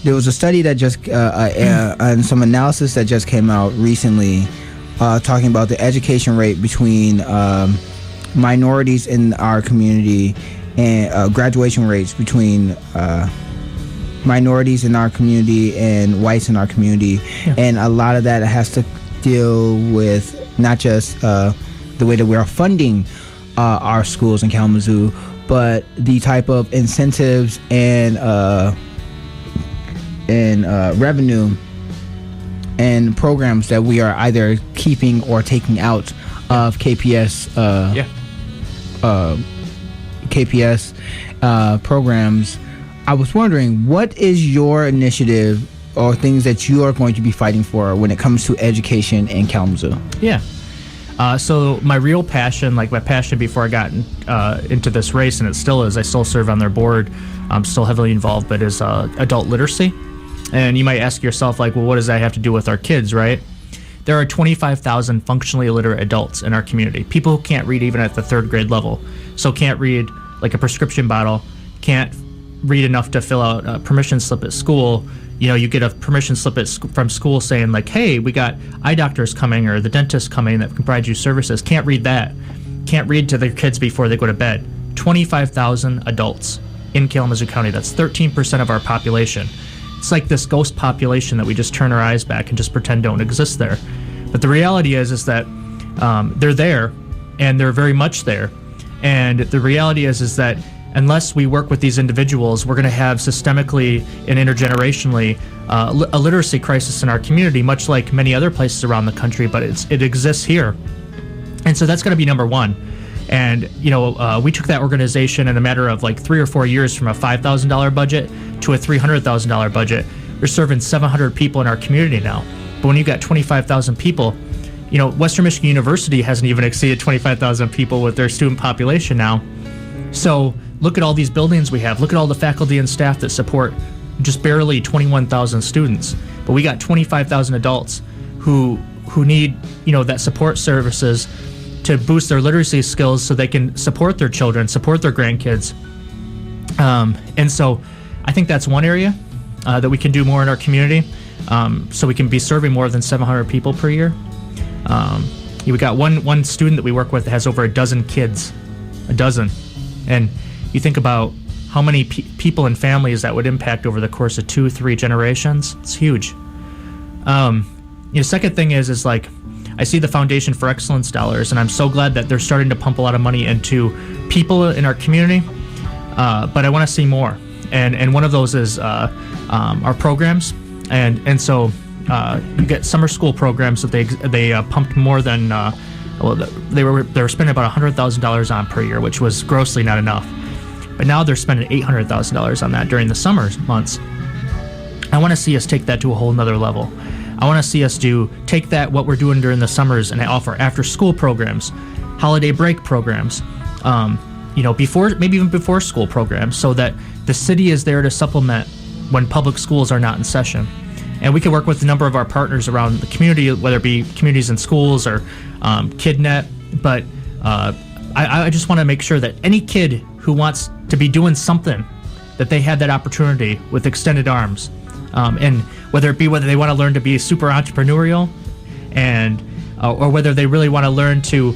B: There was a study that just and some analysis that just came out recently, talking about the education rate between minorities in our community and graduation rates between minorities in our community and whites in our community. Yeah. And a lot of that has to deal with not just the way that we are funding our schools in Kalamazoo, but the type of incentives and revenue and programs that we are either keeping or taking out of KPS programs. I was wondering, what is your initiative or things that you are going to be fighting for when it comes to education in Kalamazoo?
E: Yeah. So my real passion, like my passion before I got into this race, and it still is, I still serve on their board, I'm still heavily involved, but is adult literacy. And you might ask yourself, like, well, what does that have to do with our kids, right? There are 25,000 functionally illiterate adults in our community, people who can't read even at the third grade level. So can't read like a prescription bottle, can't read enough to fill out a permission slip at school. You get a permission slip from school saying like, hey, we got eye doctors coming or the dentist coming that can provide you services. Can't read that. Can't read to their kids before they go to bed. 25,000 adults in Kalamazoo County. That's 13% of our population. It's like this ghost population that we just turn our eyes back and just pretend don't exist there. But the reality is that they're there, and they're very much there. And the reality is that unless we work with these individuals, we're going to have systemically and intergenerationally a literacy crisis in our community, much like many other places around the country, but it exists here. And so that's going to be number one. And, we took that organization in a matter of like 3 or 4 years from a $5,000 budget to a $300,000 budget. We're serving 700 people in our community now. But when you got 25,000 people, Western Michigan University hasn't even exceeded 25,000 people with their student population now. So look at all these buildings we have. Look at all the faculty and staff that support just barely 21,000 students. But we got 25,000 adults who need, that support services to boost their literacy skills so they can support their children, support their grandkids. And so I think that's one area that we can do more in our community, so we can be serving more than 700 people per year. We got one student that we work with that has over a dozen kids. A dozen. And you think about how many people and families that would impact over the course of 2-3 generations. It's huge. Second thing is like, I see the Foundation for Excellence dollars, and I'm so glad that they're starting to pump a lot of money into people in our community. But I want to see more, and one of those is our programs, and so you get summer school programs that they pumped more than they were spending about $100,000 on per year, which was grossly not enough. But now they're spending $800,000 on that during the summer months. I want to see us take that to a whole nother level. I want to see us take that, what we're doing during the summers, and offer after school programs, holiday break programs, maybe even before school programs, so that the city is there to supplement when public schools are not in session. And we can work with a number of our partners around the community, whether it be communities in schools or KidNet. But I just want to make sure that any kid who wants to be doing something, that they have that opportunity with extended arms. And whether they want to learn to be super entrepreneurial, and or whether they really want to learn to,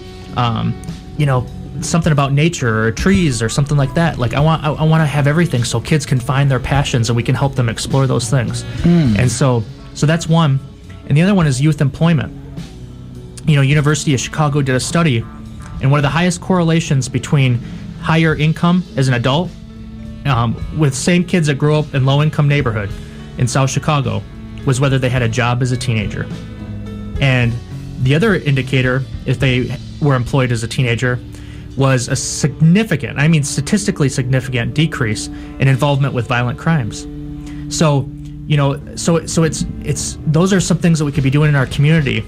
E: something about nature or trees or something like that. Like I want to have everything so kids can find their passions and we can help them explore those things. And so that's one. And the other one is youth employment. University of Chicago did a study, and one of the highest correlations between higher income as an adult with same kids that grew up in low-income neighborhood in South Chicago was whether they had a job as a teenager. And the other indicator, if they were employed as a teenager, was a significant, statistically significant decrease in involvement with violent crimes. So, it's those are some things that we could be doing in our community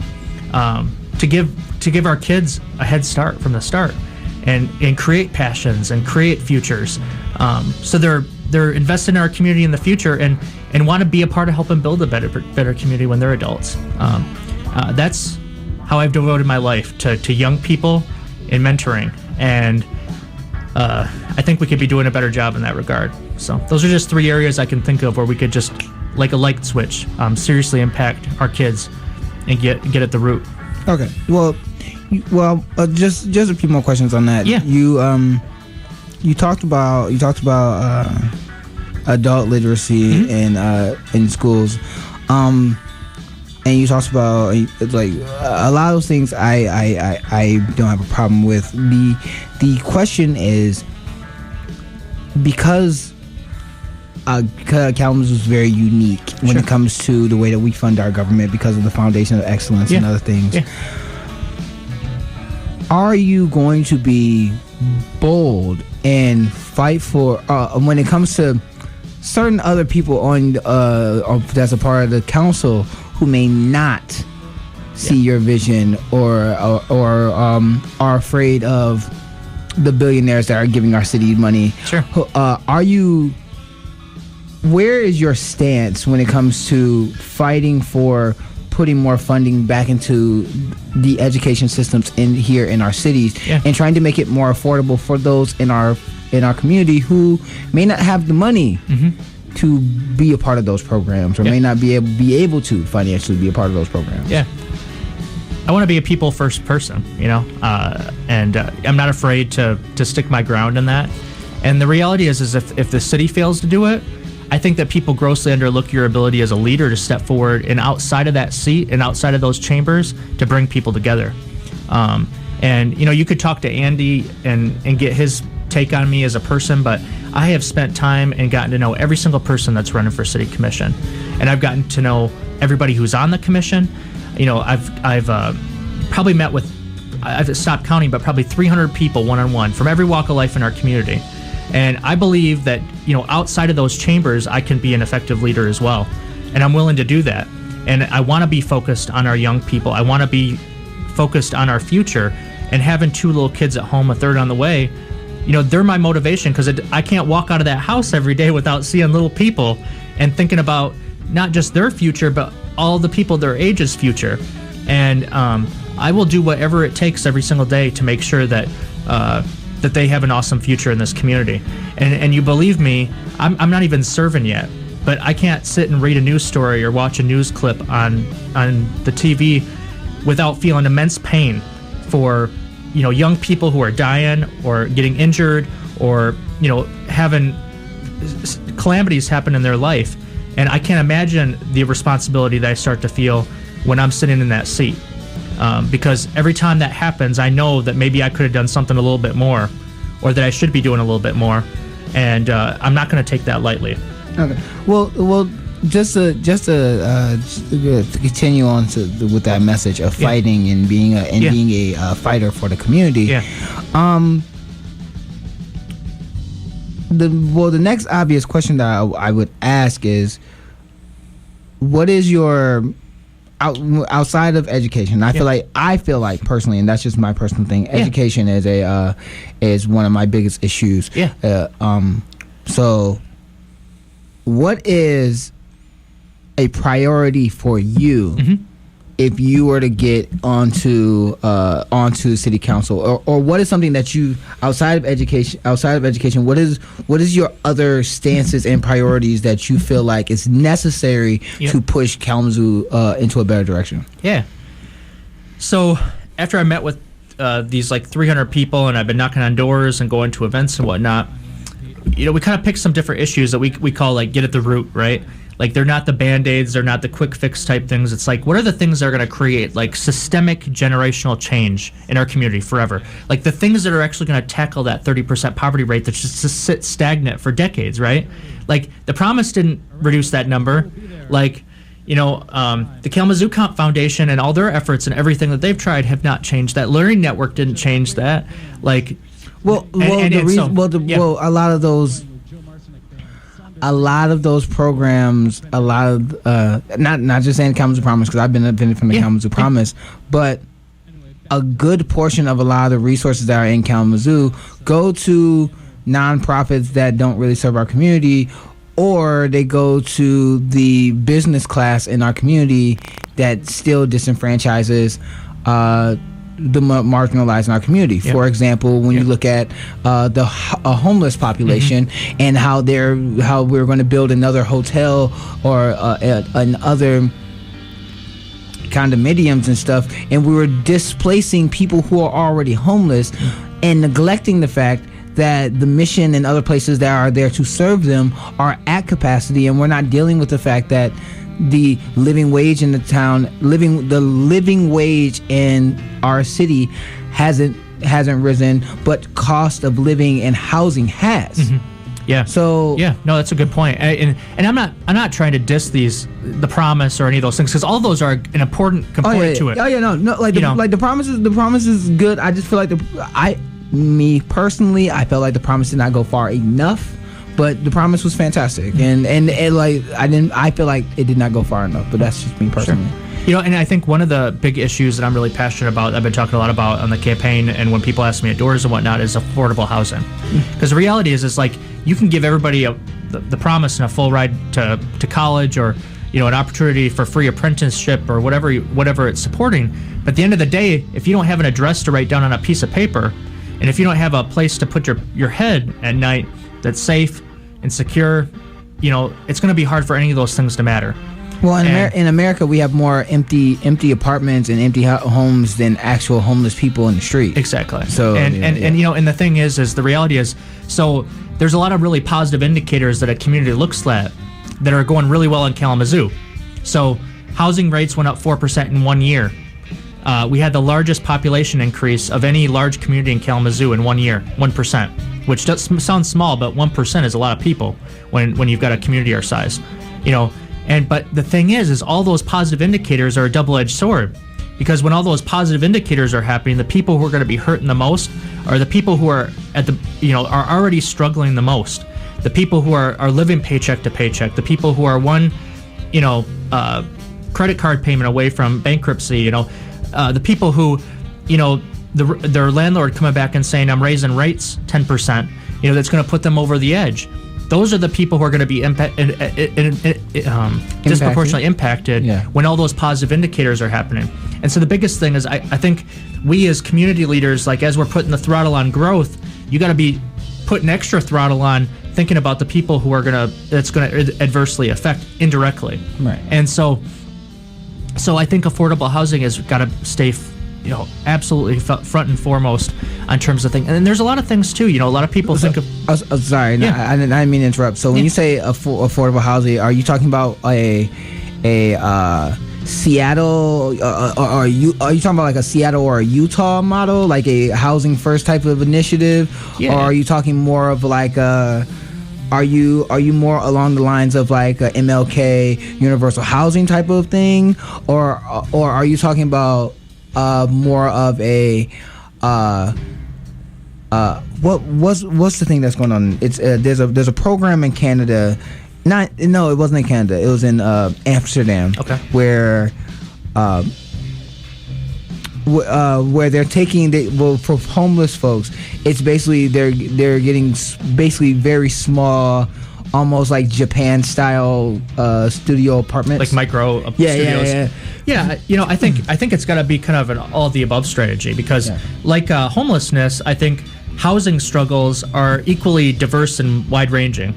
E: to give our kids a head start from the start, and create passions and create futures. So they're invested in our community in the future and want to be a part of helping build a better community when they're adults. That's how I've devoted my life to young people in mentoring, and I think we could be doing a better job in that regard. So those are just 3 areas I can think of where we could just, like a light switch, seriously impact our kids and get at the root.
B: Okay. Well, just a few more questions on that.
E: Yeah.
B: You talked about adult literacy in schools, and you talked about like a lot of those things. I don't have a problem with. The question is, because Kalamazoo is very unique when it comes to the way that we fund our government because of the Foundation of Excellence and other things. Yeah. Are you going to be bold and fight for when it comes to certain other people on that's a part of the council who may not see your vision or are afraid of the billionaires that are giving our city money?
E: Sure.
B: Where is your stance when it comes to fighting for putting more funding back into the education systems here in our cities, and trying to make it more affordable for those in our community who may not have the money to be a part of those programs, or may not be able to financially be a part of those programs?
E: Yeah. I want to be a people first person, and I'm not afraid to stick my ground in that. And the reality is if the city fails to do it, I think that people grossly underlook your ability as a leader to step forward and outside of that seat and outside of those chambers to bring people together. And you could talk to Andy and get his take on me as a person, but I have spent time and gotten to know every single person that's running for city commission, and I've gotten to know everybody who's on the commission. I've probably met with, I've stopped counting, but probably 300 people one-on-one from every walk of life in our community. And I believe that, outside of those chambers, I can be an effective leader as well. And I'm willing to do that. And I want to be focused on our young people. I want to be focused on our future. And having 2 little kids at home, a third on the way, they're my motivation, because I can't walk out of that house every day without seeing little people and thinking about not just their future, but all the people their age's future. And I will do whatever it takes every single day to make sure that that they have an awesome future in this community. And you believe me, I'm not even serving yet, but I can't sit and read a news story or watch a news clip on the TV without feeling immense pain for young people who are dying or getting injured, or having calamities happen in their life. And I can't imagine the responsibility that I start to feel when I'm sitting in that seat. Because every time that happens, I know that maybe I could have done something a little bit more, or that I should be doing a little bit more. And I'm not going to take that lightly.
B: Okay. Well, just to continue on with that message of fighting and being a fighter for the community.
E: Yeah.
B: The next obvious question that I would ask is, what is your outside of education? I feel like personally, and that's just my personal thing, education is one of my biggest issues. So what is a priority for you if you were to get onto city council, or what is something that you outside of education, what is your other stances and priorities that you feel like is necessary to push Kalamazoo into a better direction?
E: So after I met with these 300 people, and I've been knocking on doors and going to events and whatnot, we kind of picked some different issues that we call get at the root, right? They're not the Band-Aids, they're not the quick fix type things. It's what are the things that are going to create systemic generational change in our community forever? The things that are actually going to tackle that 30% poverty rate that just sits stagnant for decades, right? The Promise didn't reduce that number. The Kalamazoo Foundation and all their efforts and everything that they've tried have not changed that. Learning Network didn't change that.
B: A lot of those programs, not just saying Kalamazoo Promise, because I've been from the Kalamazoo Promise, but a good portion of a lot of the resources that are in Kalamazoo go to nonprofits that don't really serve our community, or they go to the business class in our community that still disenfranchises the marginalized in our community. For example, when you look at the homeless population and how we're going to build another hotel or another condominiums and stuff, and we were displacing people who are already homeless and neglecting the fact that the mission and other places that are there to serve them are at capacity, and we're not dealing with the fact that the living wage in the town, the living wage in our city hasn't risen, but cost of living and housing has. So
E: no, that's a good point. And I'm not trying to diss the Promise or any of those things, because all those are an important component to it.
B: The Promise is good. I just feel like me personally, I felt like the Promise did not go far enough. But the Promise was fantastic, and I feel like it did not go far enough. But that's just me personally.
E: Sure. And I think one of the big issues that I'm really passionate about, I've been talking a lot about on the campaign, and when people ask me at doors and whatnot, is affordable housing. Because the reality is you can give everybody the Promise and a full ride to college, or an opportunity for free apprenticeship, or whatever it's supporting. But at the end of the day, if you don't have an address to write down on a piece of paper, and if you don't have a place to put your head at night that's safe and secure, it's going to be hard for any of those things to matter.
B: Well, in America, we have more empty apartments and empty homes than actual homeless people in the street.
E: Exactly. So and the thing is the reality is, so there's a lot of really positive indicators that a community looks at that are going really well in Kalamazoo. So housing rates went up 4% in 1 year. We had the largest population increase of any large community in Kalamazoo in 1 year, 1%. Which does sound small, but 1% is a lot of people when you've got a community our size, But the thing is all those positive indicators are a double-edged sword, because when all those positive indicators are happening, the people who are going to be hurting the most are the people who are are already struggling the most. The people who are living paycheck to paycheck. The people who are one, credit card payment away from bankruptcy. the people who, their landlord coming back and saying, I'm raising rates 10%, that's going to put them over the edge. Those are the people who are going to be disproportionately impacted when all those positive indicators are happening. And so the biggest thing is I think we as community leaders, like as we're putting the throttle on growth, you got to be putting extra throttle on thinking about the people who are that's going to adversely affect indirectly.
B: Right.
E: And so I think affordable housing has got to stay absolutely front and foremost in terms of things. And there's a lot of things too. A lot of people think of.
B: Sorry, I didn't mean to interrupt. So when you say affordable housing, are you talking about a Seattle, or are you talking about like a Seattle or a Utah model, like a housing first type of initiative, or are you talking more of like are you more along the lines of like a MLK universal housing type of thing, or are you talking about more of a what's the thing that's going on? It's there's a program in Canada. It wasn't in Canada. It was in Amsterdam.
E: Okay.
B: Where they're taking for homeless folks, it's basically they're getting basically very small, almost like Japan style studio apartments,
E: like micro studios. Yeah, I think it's got to be kind of an all of the above strategy, because like homelessness, I think housing struggles are equally diverse and wide ranging,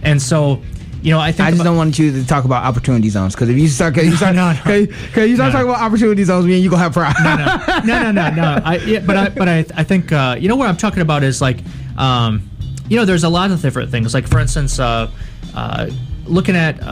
E: and so. I just
B: don't want you to talk about opportunity zones, because if you start talking about opportunity zones, me and you gonna have problems.
E: No. I think what I'm talking about is like, there's a lot of different things. Like for instance, looking at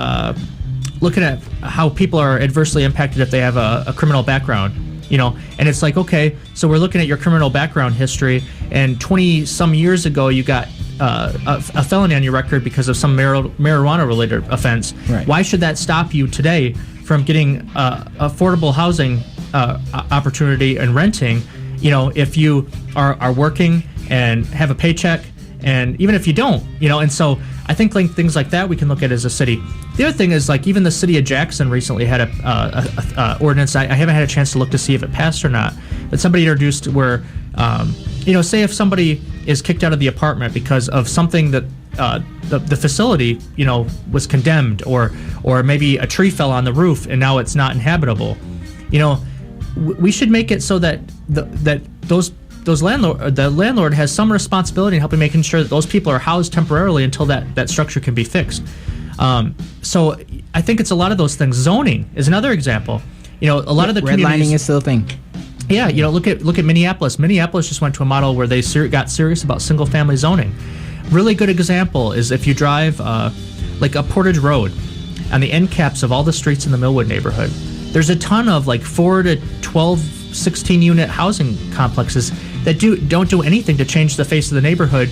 E: how people are adversely impacted if they have a criminal background. And it's like, okay, so we're looking at your criminal background history, and 20 some years ago you got a felony on your record because of some marijuana-related offense.
B: Right.
E: Why should that stop you today from getting affordable housing opportunity and renting? If you are working and have a paycheck, and even if you don't, and so I think like things like that we can look at as a city. The other thing is like even the city of Jackson recently had a ordinance. I haven't had a chance to look to see if it passed or not, but somebody introduced where say if somebody is kicked out of the apartment because of something that the facility was condemned, or maybe a tree fell on the roof and now it's not inhabitable. We should make it so that the landlord has some responsibility in helping making sure that those people are housed temporarily until that structure can be fixed. So I think it's a lot of those things. Zoning is another example. A lot of the communities,
B: redlining is still a thing.
E: Yeah, look at Minneapolis. Minneapolis just went to a model where they got serious about single-family zoning. Really good example is if you drive like up Portage Road, on the end caps of all the streets in the Millwood neighborhood, there's a ton of like 4 to 12, 16-unit housing complexes that don't do anything to change the face of the neighborhood.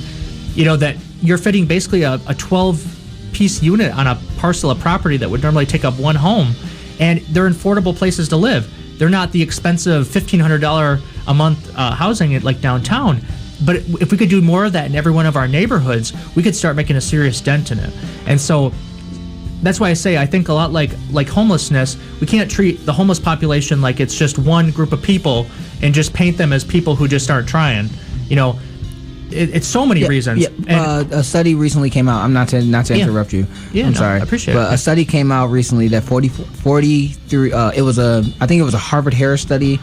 E: That you're fitting basically a 12-piece unit on a parcel of property that would normally take up one home, and they're affordable places to live. They're not the expensive $1,500 a month housing at like downtown. But if we could do more of that in every one of our neighborhoods, we could start making a serious dent in it. And so that's why I say I think a lot like homelessness, we can't treat the homeless population like it's just one group of people and just paint them as people who just aren't trying. It's so many reasons.
B: Yeah. A study recently came out. I'm not to interrupt you.
E: Yeah,
B: I'm sorry.
E: I appreciate it.
B: But a study came out recently that 43. I think it was a Harvard Harris study.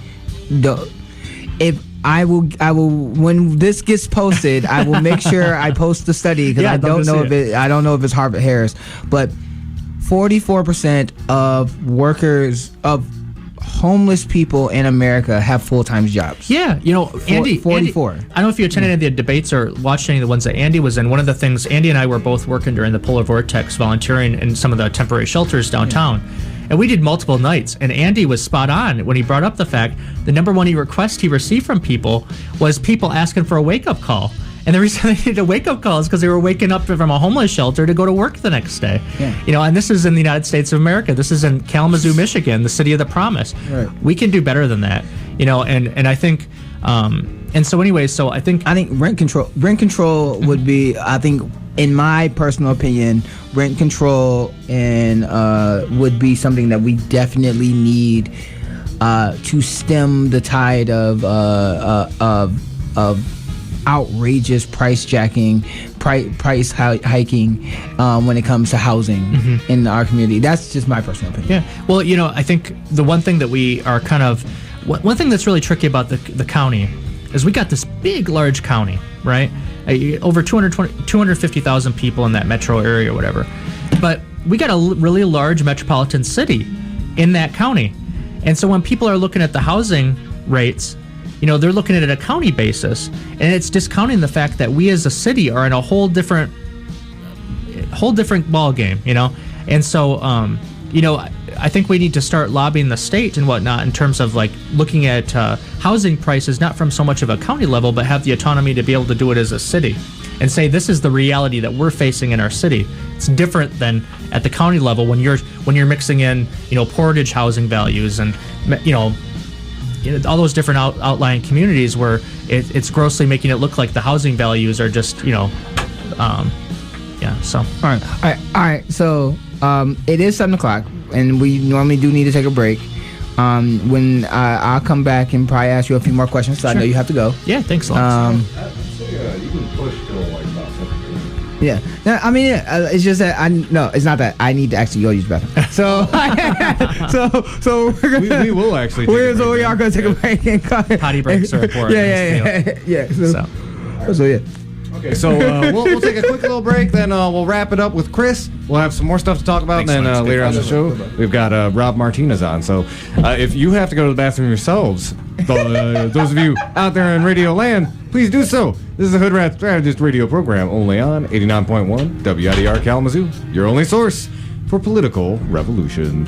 B: I will when this gets posted, I will make sure I post the study, because I don't know if it's Harvard Harris, but 44% of workers of homeless people in America have full-time jobs.
E: Yeah, Andy.
B: 44.
E: I don't know if you attended any of the debates or watched any of the ones that Andy was in. One of the things, Andy and I were both working during the polar vortex, volunteering in some of the temporary shelters downtown. Yeah. And we did multiple nights, and Andy was spot on when he brought up the fact the number one request he received from people was people asking for a wake-up call. And the reason they needed a wake-up call is because they were waking up from a homeless shelter to go to work the next day. Yeah. And this is in the United States of America. This is in Kalamazoo, Michigan, the city of the promise.
B: Right.
E: We can do better than that. And I think and so anyway, so I think
B: rent control would be, I think, in my personal opinion, rent control and would be something that we definitely need to stem the tide of outrageous price hiking when it comes to housing in our community. That's just my personal opinion.
E: Yeah. Well, I think the one thing that we are one thing that's really tricky about the county is we got this big, large county, right? Over 250,000 people in that metro area or whatever. But we got a really large metropolitan city in that county. And so when people are looking at the housing rates, they're looking at it at a county basis, and it's discounting the fact that we as a city are in a whole different ball game, And so, I think we need to start lobbying the state and whatnot in terms of like looking at housing prices, not from so much of a county level, but have the autonomy to be able to do it as a city and say this is the reality that we're facing in our city. It's different than at the county level when you're mixing in, portage housing values and, all those different outlying communities where it's grossly making it look like the housing values are just, So.
B: All right. So it is 7:00, and we normally do need to take a break. When I'll come back and probably ask you a few more questions, so I know you have to go.
E: Yeah, thanks a lot.
A: You can push till like about 7.
B: Yeah. No, I mean, it's just that it's not that I need to actually go use the bathroom. So we're gonna,
A: we will actually.
B: We are going to take a break and
E: potty breaks are important.
B: Yeah. So yeah.
A: Okay, so we'll take a quick little break, then we'll wrap it up with Chris. We'll have some more stuff to talk about, and then later on the show, we've got Rob Martinez on. So if you have to go to the bathroom yourselves, those of you out there in Radio Land, please do so. This is the Hoodrat Strategist radio program, only on 89.1 WIDR Kalamazoo, your only source for political revolution.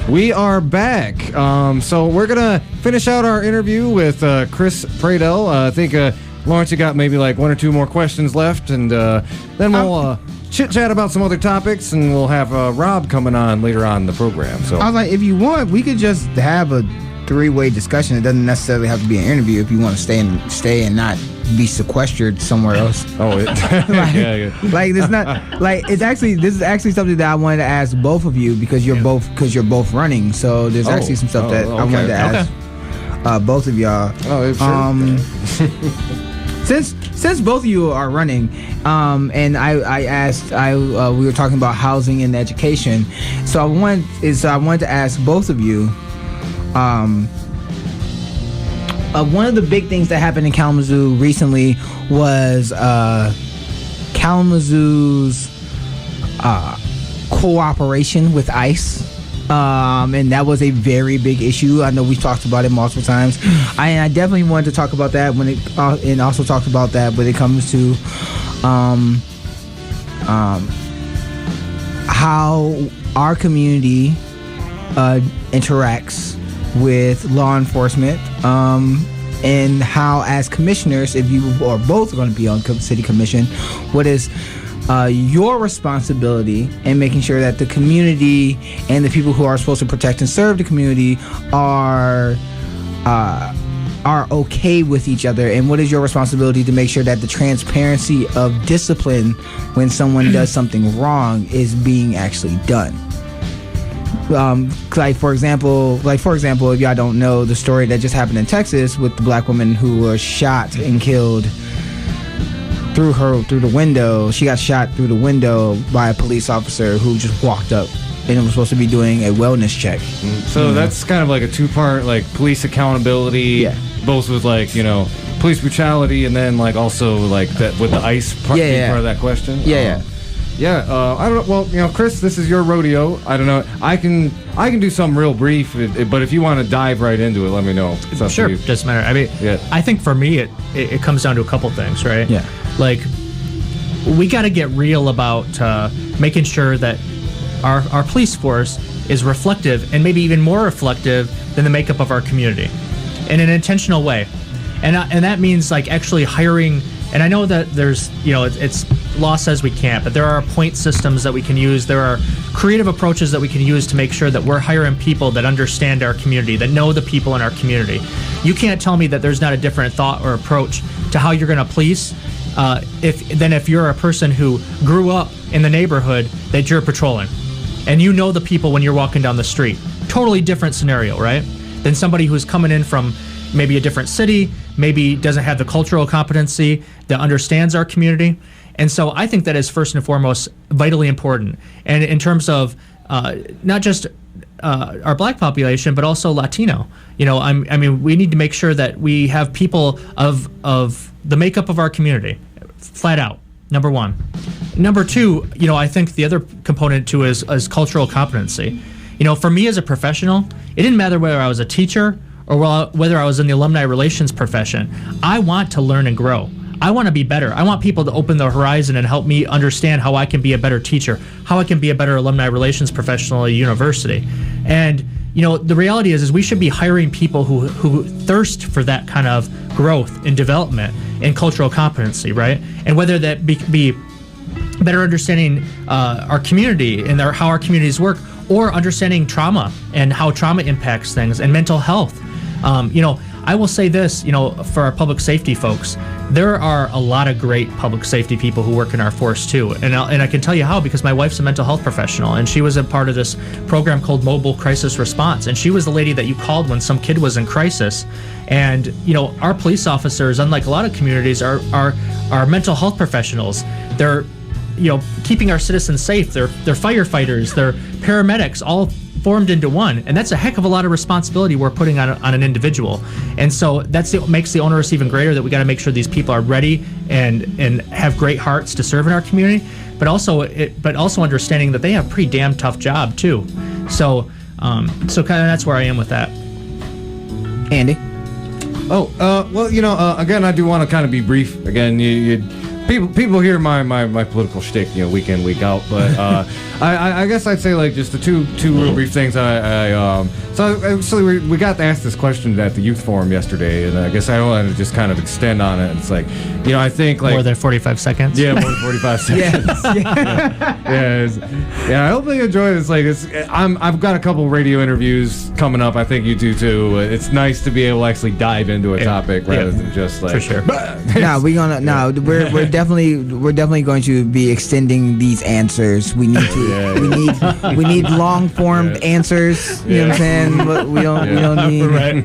A: We are back. So we're going to finish out our interview with Chris Praedell. I think, Lawrence, you got maybe like one or two more questions left, and then we'll chit-chat about some other topics, and we'll have Rob coming on later on in the program. So
B: I was like, if you want, we could just have a three-way discussion. It doesn't necessarily have to be an interview if you want to stay and not be sequestered somewhere else.
A: Yeah.
B: Like it's not like this is actually something that I wanted to ask both of you because you're both running. So there's actually some stuff that I wanted to ask both of y'all. Since both of you are running, and I asked, we were talking about housing and education. So I wanted to ask both of you. One of the big things that happened in Kalamazoo recently was Kalamazoo's cooperation with ICE. And that was a very big issue. I know we've talked about it multiple times. I definitely wanted to talk about that and also talked about that when it comes to how our community interacts with law enforcement, and how, as commissioners, if you are both going to be on city commission, what is your responsibility in making sure that the community and the people who are supposed to protect and serve the community are okay with each other, and what is your responsibility to make sure that the transparency of discipline when someone does something wrong is being actually done. Like for example, if y'all don't know the story that just happened in Texas with the black woman who was shot and killed through the window. She got shot through the window by a police officer who just walked up and was supposed to be doing a wellness check.
A: So that's kind of like a two-part, like police accountability, both with like, police brutality, and then like also like that with the ICE part, part of that question. I don't know. Well, Chris, this is your rodeo. I don't know. I can do something real brief, but if you want to dive right into it, let me know.
E: Sure, doesn't matter. I mean, I think for me, it comes down to a couple things, right?
B: Yeah.
E: Like, we got to get real about making sure that our police force is reflective, and maybe even more reflective than the makeup of our community, in an intentional way, and that means like actually hiring. And I know that there's, it's law says we can't, but there are point systems that we can use. There are creative approaches that we can use to make sure that we're hiring people that understand our community, that know the people in our community. You can't tell me that there's not a different thought or approach to how you're going to police if you're a person who grew up in the neighborhood that you're patrolling, and you know the people when you're walking down the street. Totally different scenario, right? Than somebody who's coming in from maybe a different city, maybe doesn't have the cultural competency that understands our community. And so I think that is first and foremost vitally important. And in terms of not just our black population, but also Latino, I mean, we need to make sure that we have people of the makeup of our community, flat out, number one. Number two, I think the other component too is cultural competency. For me as a professional, it didn't matter whether I was a teacher or whether I was in the alumni relations profession. I want to learn and grow. I want to be better. I want people to open the horizon and help me understand how I can be a better teacher, how I can be a better alumni relations professional at a university. And, the reality is we should be hiring people who thirst for that kind of growth and development and cultural competency, right? And whether that be better understanding our community and how our communities work, or understanding trauma and how trauma impacts things, and mental health. I will say this, for our public safety folks, there are a lot of great public safety people who work in our force too. And I can tell you how, because my wife's a mental health professional, and she was a part of this program called Mobile Crisis Response. And she was the lady that you called when some kid was in crisis. And, our police officers, unlike a lot of communities, are mental health professionals. They're, keeping our citizens safe. They're firefighters, they're paramedics, all formed into one, and that's a heck of a lot of responsibility we're putting on an individual. And so makes the onus even greater that we got to make sure these people are ready and have great hearts to serve in our community, but also understanding that they have a pretty damn tough job too. So kind of that's where I am with that.
B: Andy?
A: Again, I do want to kind of be brief. Again, people hear my political shtick, week in, week out, but I guess I'd say like just the two real brief things. So actually we got to ask this question at the youth forum yesterday, and I guess I wanted to just kind of extend on it. It's like, I think like
E: more than 45 seconds.
A: Yeah, more than 45 seconds. Yeah. I hope they enjoy this. Like, I've got a couple radio interviews coming up. I think you do too. It's nice to be able to actually dive into a topic rather than just like.
E: For sure.
B: We're definitely going to be extending these answers. We need to. We need long formed answers. You know what I'm saying? But we don't need.
E: Right.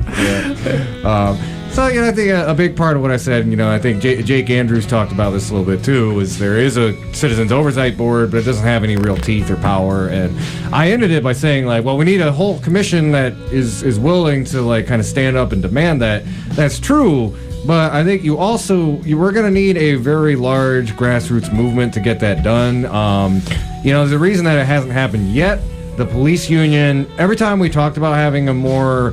A: So, I think a big part of what I said, I think Jake Andrews talked about this a little bit too, was there is a Citizens Oversight Board, but it doesn't have any real teeth or power. And I ended it by saying, like, well, we need a whole commission that is willing to, like, kind of stand up and demand that. That's true. But I think you were going to need a very large grassroots movement to get that done. There's a reason that it hasn't happened yet. The police union, every time we talked about having a more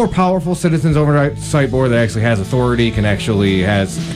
A: powerful Citizens Oversight Board that actually has authority, can actually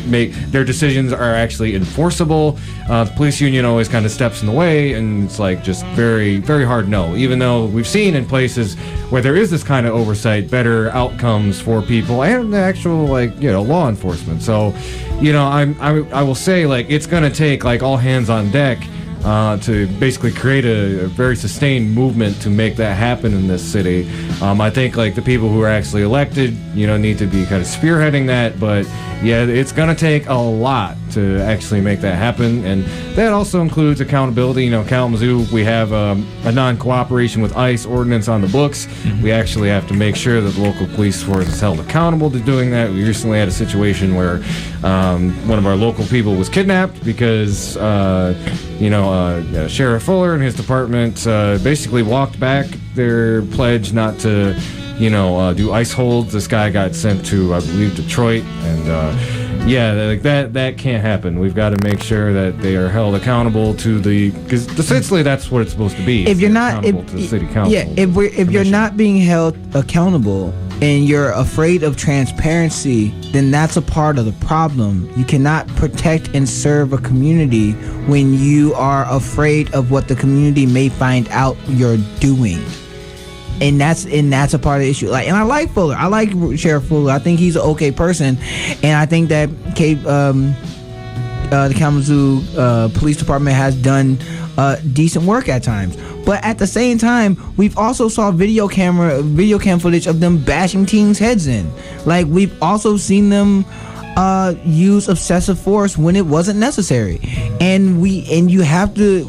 A: make their decisions are actually enforceable. The police union always kind of steps in the way, and it's like just very, very hard no. Even though we've seen in places where there is this kind of oversight, better outcomes for people and the actual law enforcement. So, I will say it's going to take all hands on deck. To basically create a very sustained movement to make that happen in this city. I think the people who are actually elected, need to be kind of spearheading that. But yeah, it's going to take a lot to actually make that happen, and that also includes accountability. Kalamazoo, we have a non-cooperation with ICE ordinance on the books. Mm-hmm. We actually have to make sure that the local police force is held accountable to doing that. We recently had a situation where one of our local people was kidnapped because Sheriff Fuller and his department basically walked back their pledge not to do ICE holds. This guy got sent to, I believe, Detroit, and that can't happen. We've got to make sure that they are held accountable to because essentially that's what it's supposed to be.
B: If you're not
A: to the city council,
B: if you're not being held accountable and you're afraid of transparency, then that's a part of the problem. You cannot protect and serve a community when you are afraid of what the community may find out you're doing. And that's a part of the issue. And I like Fuller. I like Sheriff Fuller. I think he's an okay person, and I think that the Kalamazoo Police Department has done decent work at times. But at the same time, we've also saw video cam footage of them bashing teens' heads in. We've also seen them use excessive force when it wasn't necessary, and you have to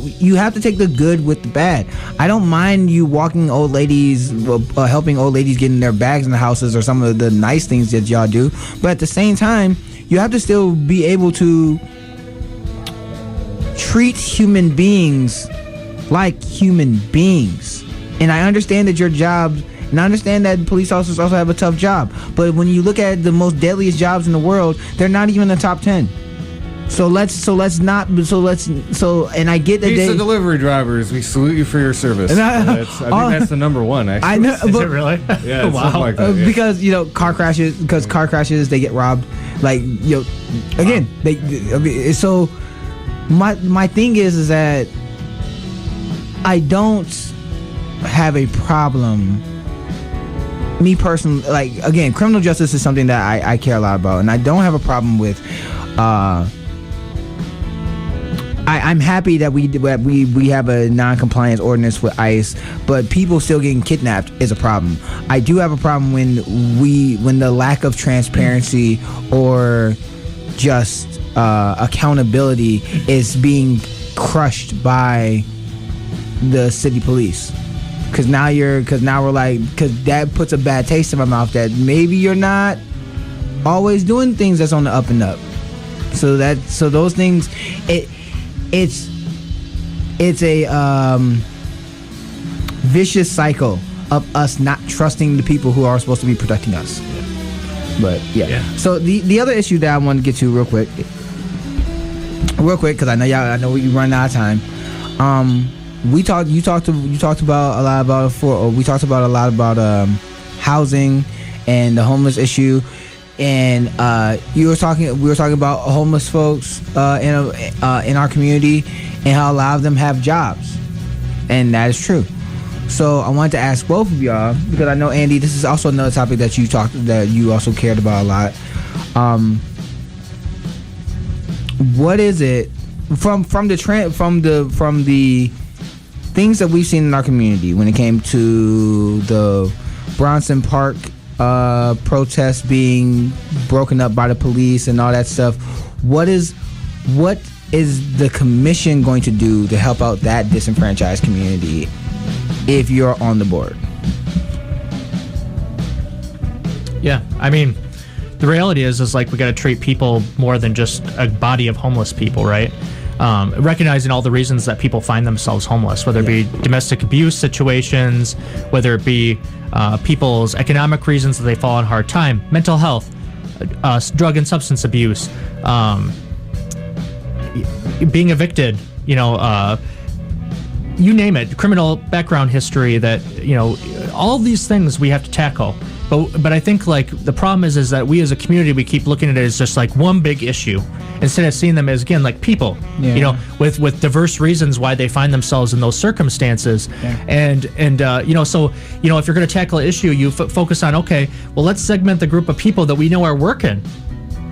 B: take the good with the bad. I don't mind you walking old ladies, helping old ladies get in their bags in the houses, or some of the nice things that y'all do, but at the same time, you have to still be able to treat human beings like human beings. And I understand that your job, and I understand that police officers also have a tough job, but when you look at the most deadliest jobs in the world, they're not even in the top 10. And I get that
A: pizza delivery drivers, we salute you for your service. I think that's the number one, actually.
B: I know,
E: Is it really?
A: Yeah,
E: wow.
A: Something like that, yeah.
B: Because car crashes, they get robbed. Again, so my thing is that I don't have a problem. Me personally, again, criminal justice is something that I care a lot about, and I don't have a problem with. I'm happy that we have a non-compliance ordinance with ICE, but people still getting kidnapped is a problem. I do have a problem when the lack of transparency or just accountability is being crushed by the city police. Because that puts a bad taste in my mouth that maybe you're not always doing things that's on the up and up. So those things, it's a vicious cycle of us not trusting the people who are supposed to be protecting us. But yeah. So the other issue that I want to get to real quick, because I know you run out of time. We talked about a lot about housing and the homeless issue. and we were talking about homeless folks in our community and how a lot of them have jobs, and that is true. So I wanted to ask both of y'all, because I know, Andy, this is also another topic that you also cared about a lot. What is it from the things that we've seen in our community when it came to the Bronson Park protests being broken up by the police and all that stuff? What is the commission going to do to help out that disenfranchised community if you're on the board?
E: Yeah, I mean, the reality is like we got to treat people more than just a body of homeless people, right? Recognizing all the reasons that people find themselves homeless, whether it be domestic abuse situations, whether it be people's economic reasons that they fall on hard time, mental health, drug and substance abuse, being evicted, you name it, criminal background history, that, all of these things we have to tackle. But I think like the problem is that we as a community, we keep looking at it as just like one big issue instead of seeing them as, again, like people, with diverse reasons why they find themselves in those circumstances. Yeah. So if you're going to tackle an issue, you focus on, okay, well, let's segment the group of people that we know are working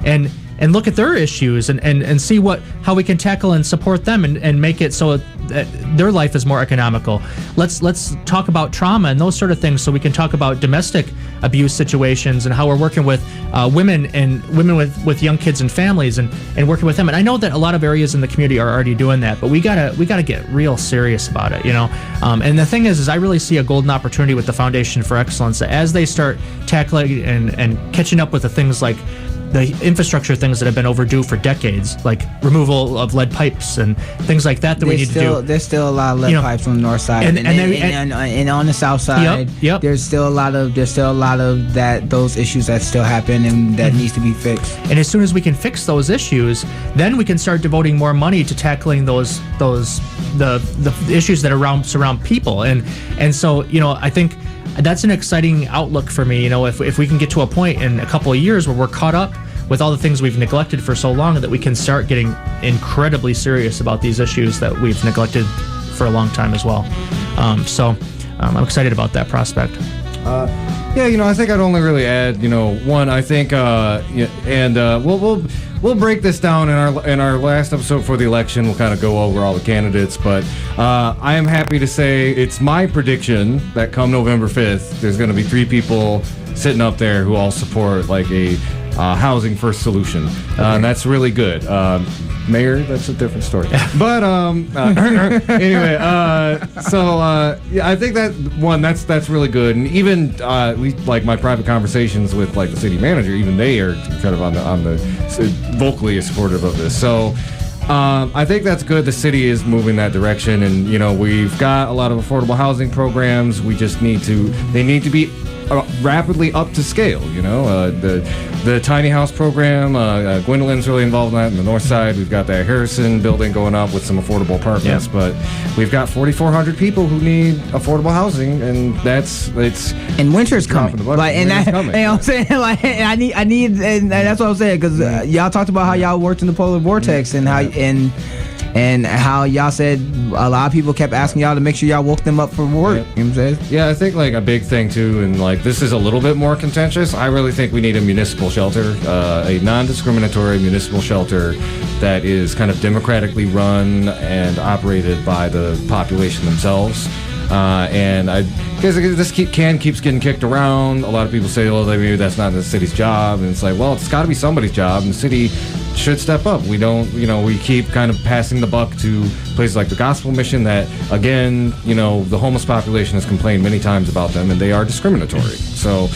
E: and look at their issues and see how we can tackle and support them and make it so that their life is more economical. Let's talk about trauma and those sort of things, so we can talk about domestic abuse situations and how we're working with women with young kids and families and working with them. And I know that a lot of areas in the community are already doing that, but we gotta get real serious about it, And the thing is I really see a golden opportunity with the Foundation for Excellence, that as they start tackling and catching up with the things like the infrastructure things that have been overdue for decades, like removal of lead pipes and things like that we need to do.
B: There's still a lot of lead pipes on the north side, and on the south side.
E: Yep.
B: There's still a lot of those issues that still happen and that needs to be fixed.
E: And as soon as we can fix those issues, then we can start devoting more money to tackling the issues that surround people. And so I think that's an exciting outlook for me. If we can get to a point in a couple of years where we're caught up with all the things we've neglected for so long, that we can start getting incredibly serious about these issues that we've neglected for a long time as well. I'm excited about that prospect.
A: I think I'd only really add, one, I think, we'll break this down in our last episode for the election. We'll kind of go over all the candidates, but I am happy to say it's my prediction that come November 5th, there's going to be 3 people sitting up there who all support like a housing first solution, and that's really good. Mayor, that's a different story. But anyway, I think that one, that's really good. And even like my private conversations with like the city manager, even they are kind of on the vocally supportive of this. So I think that's good. The city is moving that direction, and we've got a lot of affordable housing programs. We just need to be rapidly up to scale. The tiny house program, Gwendolyn's really involved in that. On the north side, we've got that Harrison building going up with some affordable apartments, but we've got 4,400 people who need affordable housing, and
B: and winter's coming. I'm saying, like, I need, and that's what I'm saying, because y'all talked about how y'all worked in the polar vortex and how y'all said a lot of people kept asking y'all to make sure y'all woke them up for work. You know what I'm saying?
A: Yeah, I think like a big thing too, and like this is a little bit more contentious. I really think we need a municipal shelter, a non-discriminatory municipal shelter that is kind of democratically run and operated by the population themselves. Because this keeps getting kicked around. A lot of people say, well, maybe that's not the city's job. And it's like, well, it's got to be somebody's job, and the city should step up. We don't, we keep kind of passing the buck to places like the Gospel Mission that, again, the homeless population has complained many times about them, and they are discriminatory. So,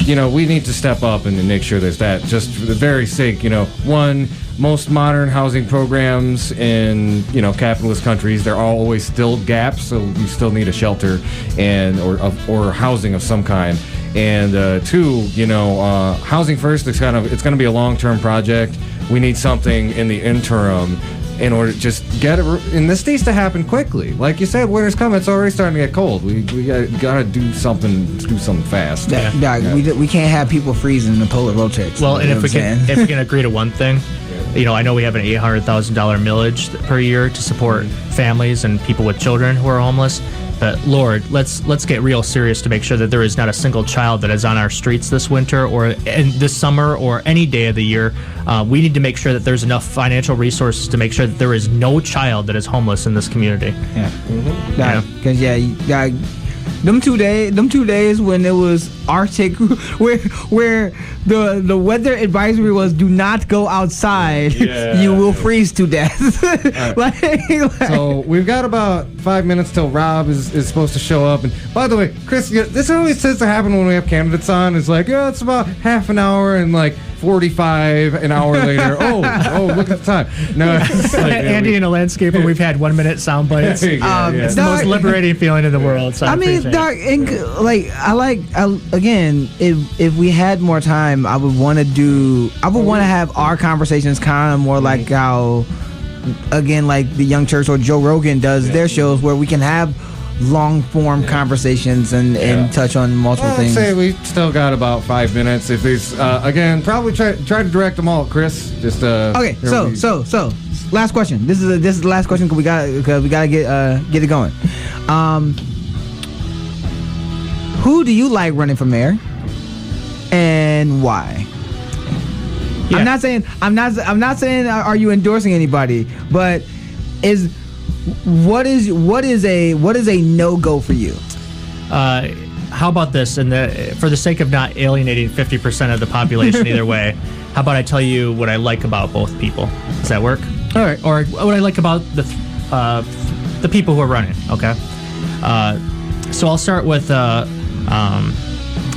A: we need to step up and make sure there's that, just for the very sake, one, most modern housing programs in capitalist countries, there are always still gaps, so you still need a shelter or housing of some kind. And two, housing first, it's going to be a long-term project. We need something in the interim in order to just get it. And this needs to happen quickly. Like you said, winter's coming. It's already starting to get cold. We gotta do something fast.
B: We can't have people freezing in the polar vortex.
E: Well, and if we can agree to one thing, I know we have an $800,000 millage per year to support families and people with children who are homeless. But Lord, let's get real serious to make sure that there is not a single child that is on our streets this winter or this summer or any day of the year. We need to make sure that there's enough financial resources to make sure that there is no child that is homeless in this community.
B: Yeah, because them 2 days when it was Arctic, where the weather advisory was do not go outside, you will freeze to death.
A: So we've got about 5 minutes till Rob is supposed to show up. And by the way, Chris, this always tends to happen when we have candidates on. It's like, it's about half an hour and like 45 an hour later. Oh, look at the time. No, it's like,
E: Andy in a landscaper, we've had 1 minute sound bites. It's the most liberating feeling in the world. So
B: Doc, again, if we had more time, I would want to have our conversations kind of more like how, again, like the Young Turks or Joe Rogan does their shows, where we can have long form conversations and touch on multiple things.
A: I'd say we still got about 5 minutes. If there's again, probably try to direct them all at Chris. Just
B: okay. So last question. This is the last question because we gotta get it going. Who do you like running for mayor, and why? Yeah. I'm not saying are you endorsing anybody, but what is a no-go for you?
E: How about this? And for the sake of not alienating 50% of the population either way, how about I tell you what I like about both people? Does that work? All right. Or what I like about the people who are running. Okay. So I'll start with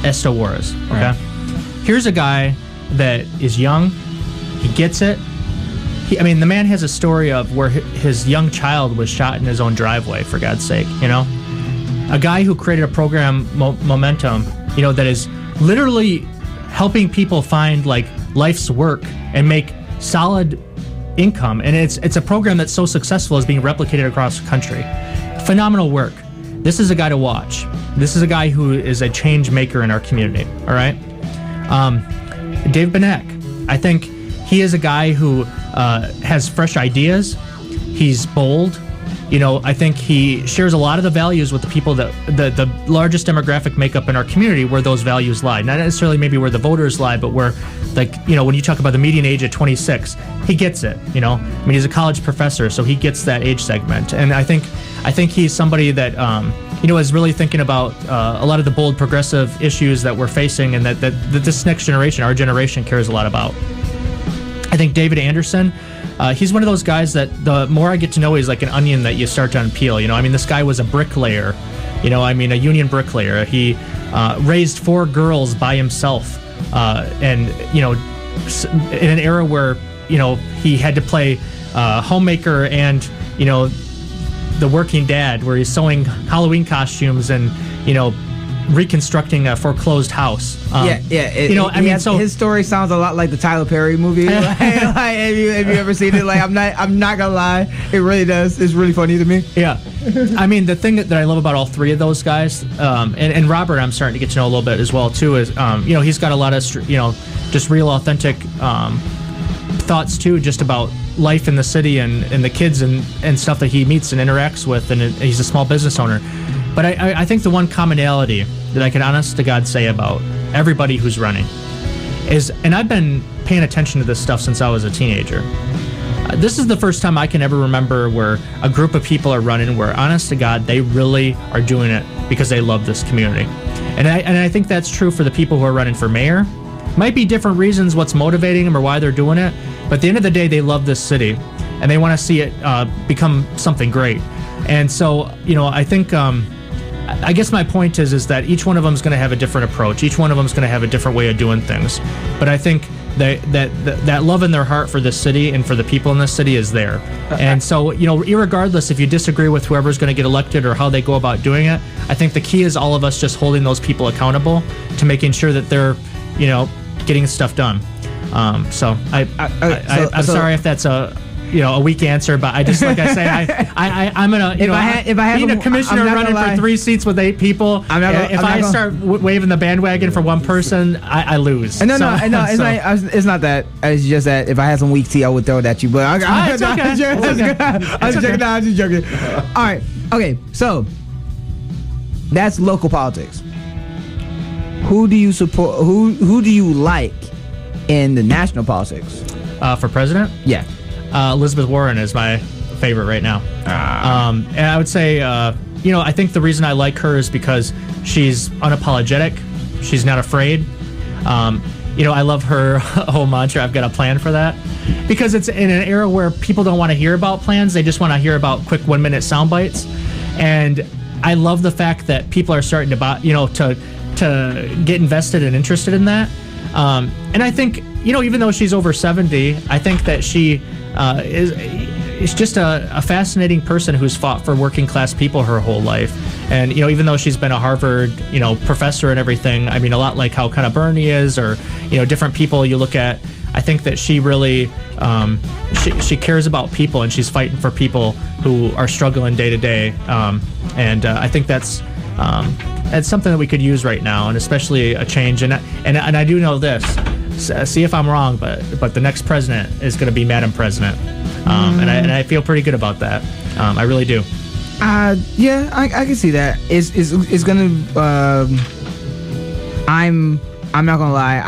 E: Esto Juarez. Okay. Right. Here's a guy that is young. He gets it. The man has a story of where his young child was shot in his own driveway, for God's sake, A guy who created a program, Momentum, that is literally helping people find, like, life's work and make solid income. And it's a program that's so successful it's being replicated across the country. Phenomenal work. This is a guy to watch. This is a guy who is a change maker in our community, all right? Dave Benek, I think he is a guy who has fresh ideas. He's bold. I think he shares a lot of the values with the people that the largest demographic makeup in our community, where those values lie. Not necessarily maybe where the voters lie, but where, when you talk about the median age at 26, he gets it. He's a college professor, so he gets that age segment. And I think he's somebody that is really thinking about a lot of the bold progressive issues that we're facing, and that this next generation, our generation, cares a lot about. I think David Anderson, he's one of those guys that the more I get to know, he's like an onion that you start to unpeel. this guy was a bricklayer, a union bricklayer. He raised 4 girls by himself, and in an era where he had to play homemaker and the working dad, where he's sewing Halloween costumes and reconstructing a foreclosed house.
B: His story sounds a lot like the Tyler Perry movie. Have you ever seen it? I'm not gonna lie, it really does. It's really funny to me.
E: Yeah, the thing that I love about all 3 of those guys, and Robert, I'm starting to get to know a little bit as well too. Is he's got a lot of just real authentic thoughts too, just about life in the city and the kids and stuff that he meets and interacts with, and he's a small business owner. But I think the one commonality that I can honest to God say about everybody who's running is, and I've been paying attention to this stuff since I was a teenager. This is the first time I can ever remember where a group of people are running where, honest to God, they really are doing it because they love this community. And I think that's true for the people who are running for mayor. Might be different reasons what's motivating them or why they're doing it, but at the end of the day, they love this city and they want to see it become something great. And so, I think I guess my point is that each one of them is going to have a different approach. Each one of them is going to have a different way of doing things. But I think that love in their heart for this city and for the people in this city is there. And so, irregardless if you disagree with whoever's going to get elected or how they go about doing it, I think the key is all of us just holding those people accountable to making sure that they're, getting stuff done. I'm sorry if that's a weak answer, but I just like I say, I'm gonna being a commissioner running for 3 seats with 8 people. If I start waving the bandwagon for one person, I lose.
B: No, it's not that. It's just that if I had some weak tea, I would throw it at you. But
E: it's okay.
B: I was just joking. All right. Okay. So that's local politics. Who do you support? Who do you like in the national politics?
E: For president?
B: Yeah.
E: Elizabeth Warren is my favorite right now. And I would say, I think the reason I like her is because she's unapologetic. She's not afraid. I love her whole mantra, I've got a plan for that. Because it's in an era where people don't want to hear about plans. They just want to hear about quick 1-minute sound bites. And I love the fact that people are starting to get invested and interested in that. And I think, even though she's over 70, I think that she is just a fascinating person who's fought for working class people her whole life. And, even though she's been a Harvard, professor and everything, I mean, a lot like how kind of Bernie is, or, different people you look at, I think that she really, she cares about people, and she's fighting for people who are struggling day to day. And I think that's something that we could use right now, and especially a change. And I do know this. See if I'm wrong, but the next president is going to be Madam President, and I feel pretty good about that. I really do.
B: Yeah, I can see that. It's gonna. I'm not gonna lie.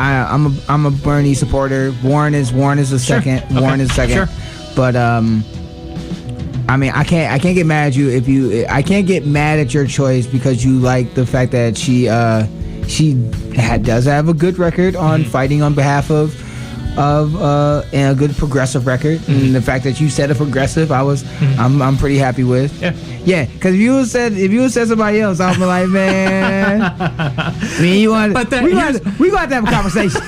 B: I'm a Bernie supporter. Warren is the second.
E: Okay.
B: Warren is second.
E: Sure.
B: But I mean, I can't get mad at you I can't get mad at your choice because you like the fact that she does have a good record on fighting on behalf of and a good progressive record. And the fact that you said a progressive, I'm pretty happy with. Yeah. Because if you had said somebody else, I'd be like, man. I mean, we gonna have to have a conversation.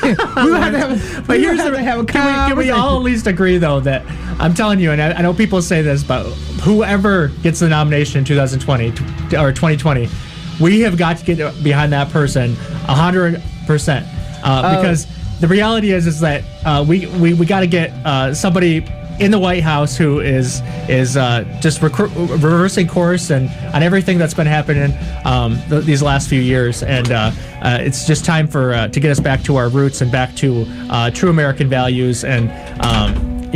E: But here's the have a conversation. Can we all at least agree though that I'm telling you, and I know people say this, but whoever gets the nomination in 2020 or 2020, we have got to get behind that person 100%, because the reality is that we got to get somebody in the White House who is just reversing course and on everything that's been happening these last few years, and it's just time to get us back to our roots and back to true American values. And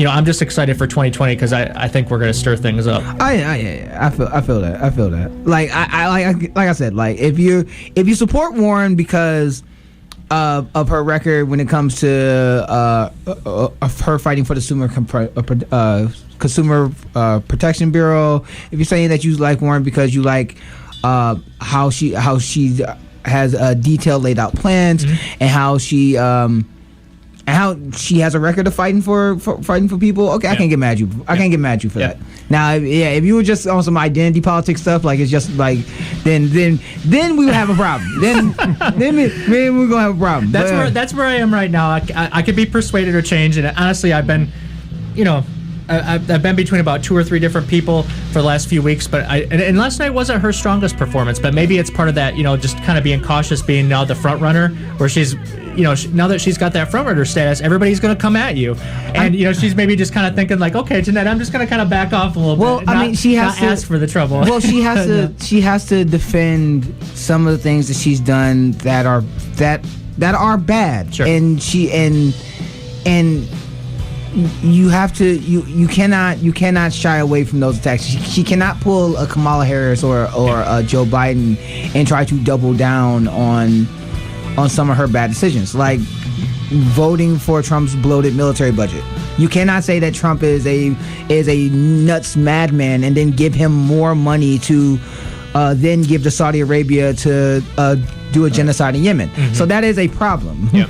E: I'm just excited for 2020 because I think we're going to stir things up.
B: I feel that. Like I said, like if you support Warren because of her record when it comes to of her fighting for the Consumer Protection Bureau, if you're saying that you like Warren because you like how she has detailed laid out plans, and how she has a record of fighting for people. Okay, I can't get mad at you. I can't get mad at you for that. Now, if you were just on some identity politics stuff, like it's just like, then we would have a problem. then we're gonna have a problem.
E: That's where I am right now. I could be persuaded or changed, and honestly, I've been, I've been between about 2 or 3 different people for the last few weeks, but and last night wasn't her strongest performance, but maybe it's part of that, just kind of being cautious, being now the front runner, where she's, now that she's got that front runner status, everybody's going to come at you, and she's maybe just kind of thinking like, okay, Jeanette, I'm just going to kind of back off a little bit.
B: Well, I mean, she has to
E: ask for the trouble.
B: Well, she has to defend some of the things that she's done that are bad,
E: sure.
B: And you have to you cannot shy away from those attacks. She cannot pull a Kamala Harris or a Joe Biden and try to double down on some of her bad decisions, like voting for Trump's bloated military budget. You cannot say that Trump is a nuts madman and then give him more money to then give to Saudi Arabia to do a genocide in Yemen. So that is a problem.
E: Yep.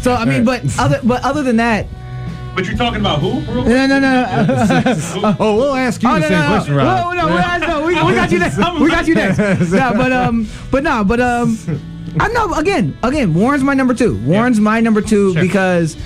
B: So I mean, but other than that.
F: But you're talking about who?
B: No.
A: We'll ask you the same question, Rob.
B: We got you next. We got you next. I know. Again, Warren's my number 2. Warren's my number 2
E: Sure.
B: because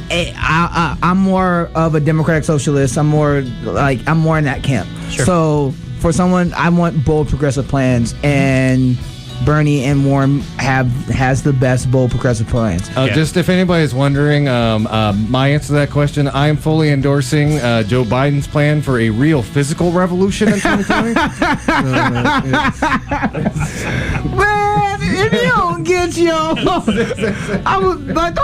B: I'm more of a democratic socialist. I'm more in that camp.
E: Sure.
B: So for someone, I want bold progressive plans, and Bernie and Warren has the best bold progressive plans.
A: Just if anybody's wondering, my answer to that question, I am fully endorsing Joe Biden's plan for a real physical revolution in 2020.
B: Man, if you don't get don't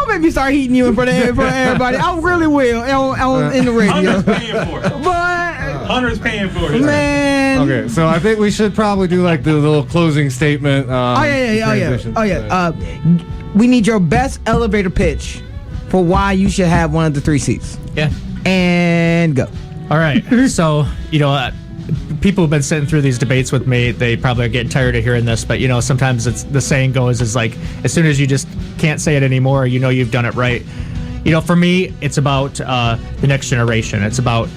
B: make me start heating you in front of everybody. I really will in the radio.
F: Hunter's paying for it.
B: But
F: Hunter's paying for it.
B: man.
A: Okay, so I think we should probably do like the little closing statement.
B: We need your best elevator pitch for why you should have one of the 3 seats.
E: Yeah.
B: And go.
E: All right. So, people who've been sitting through these debates with me, they probably are getting tired of hearing this, but, sometimes it's the saying goes is like, as soon as you just can't say it anymore, you've done it right. For me, it's about the next generation. It's about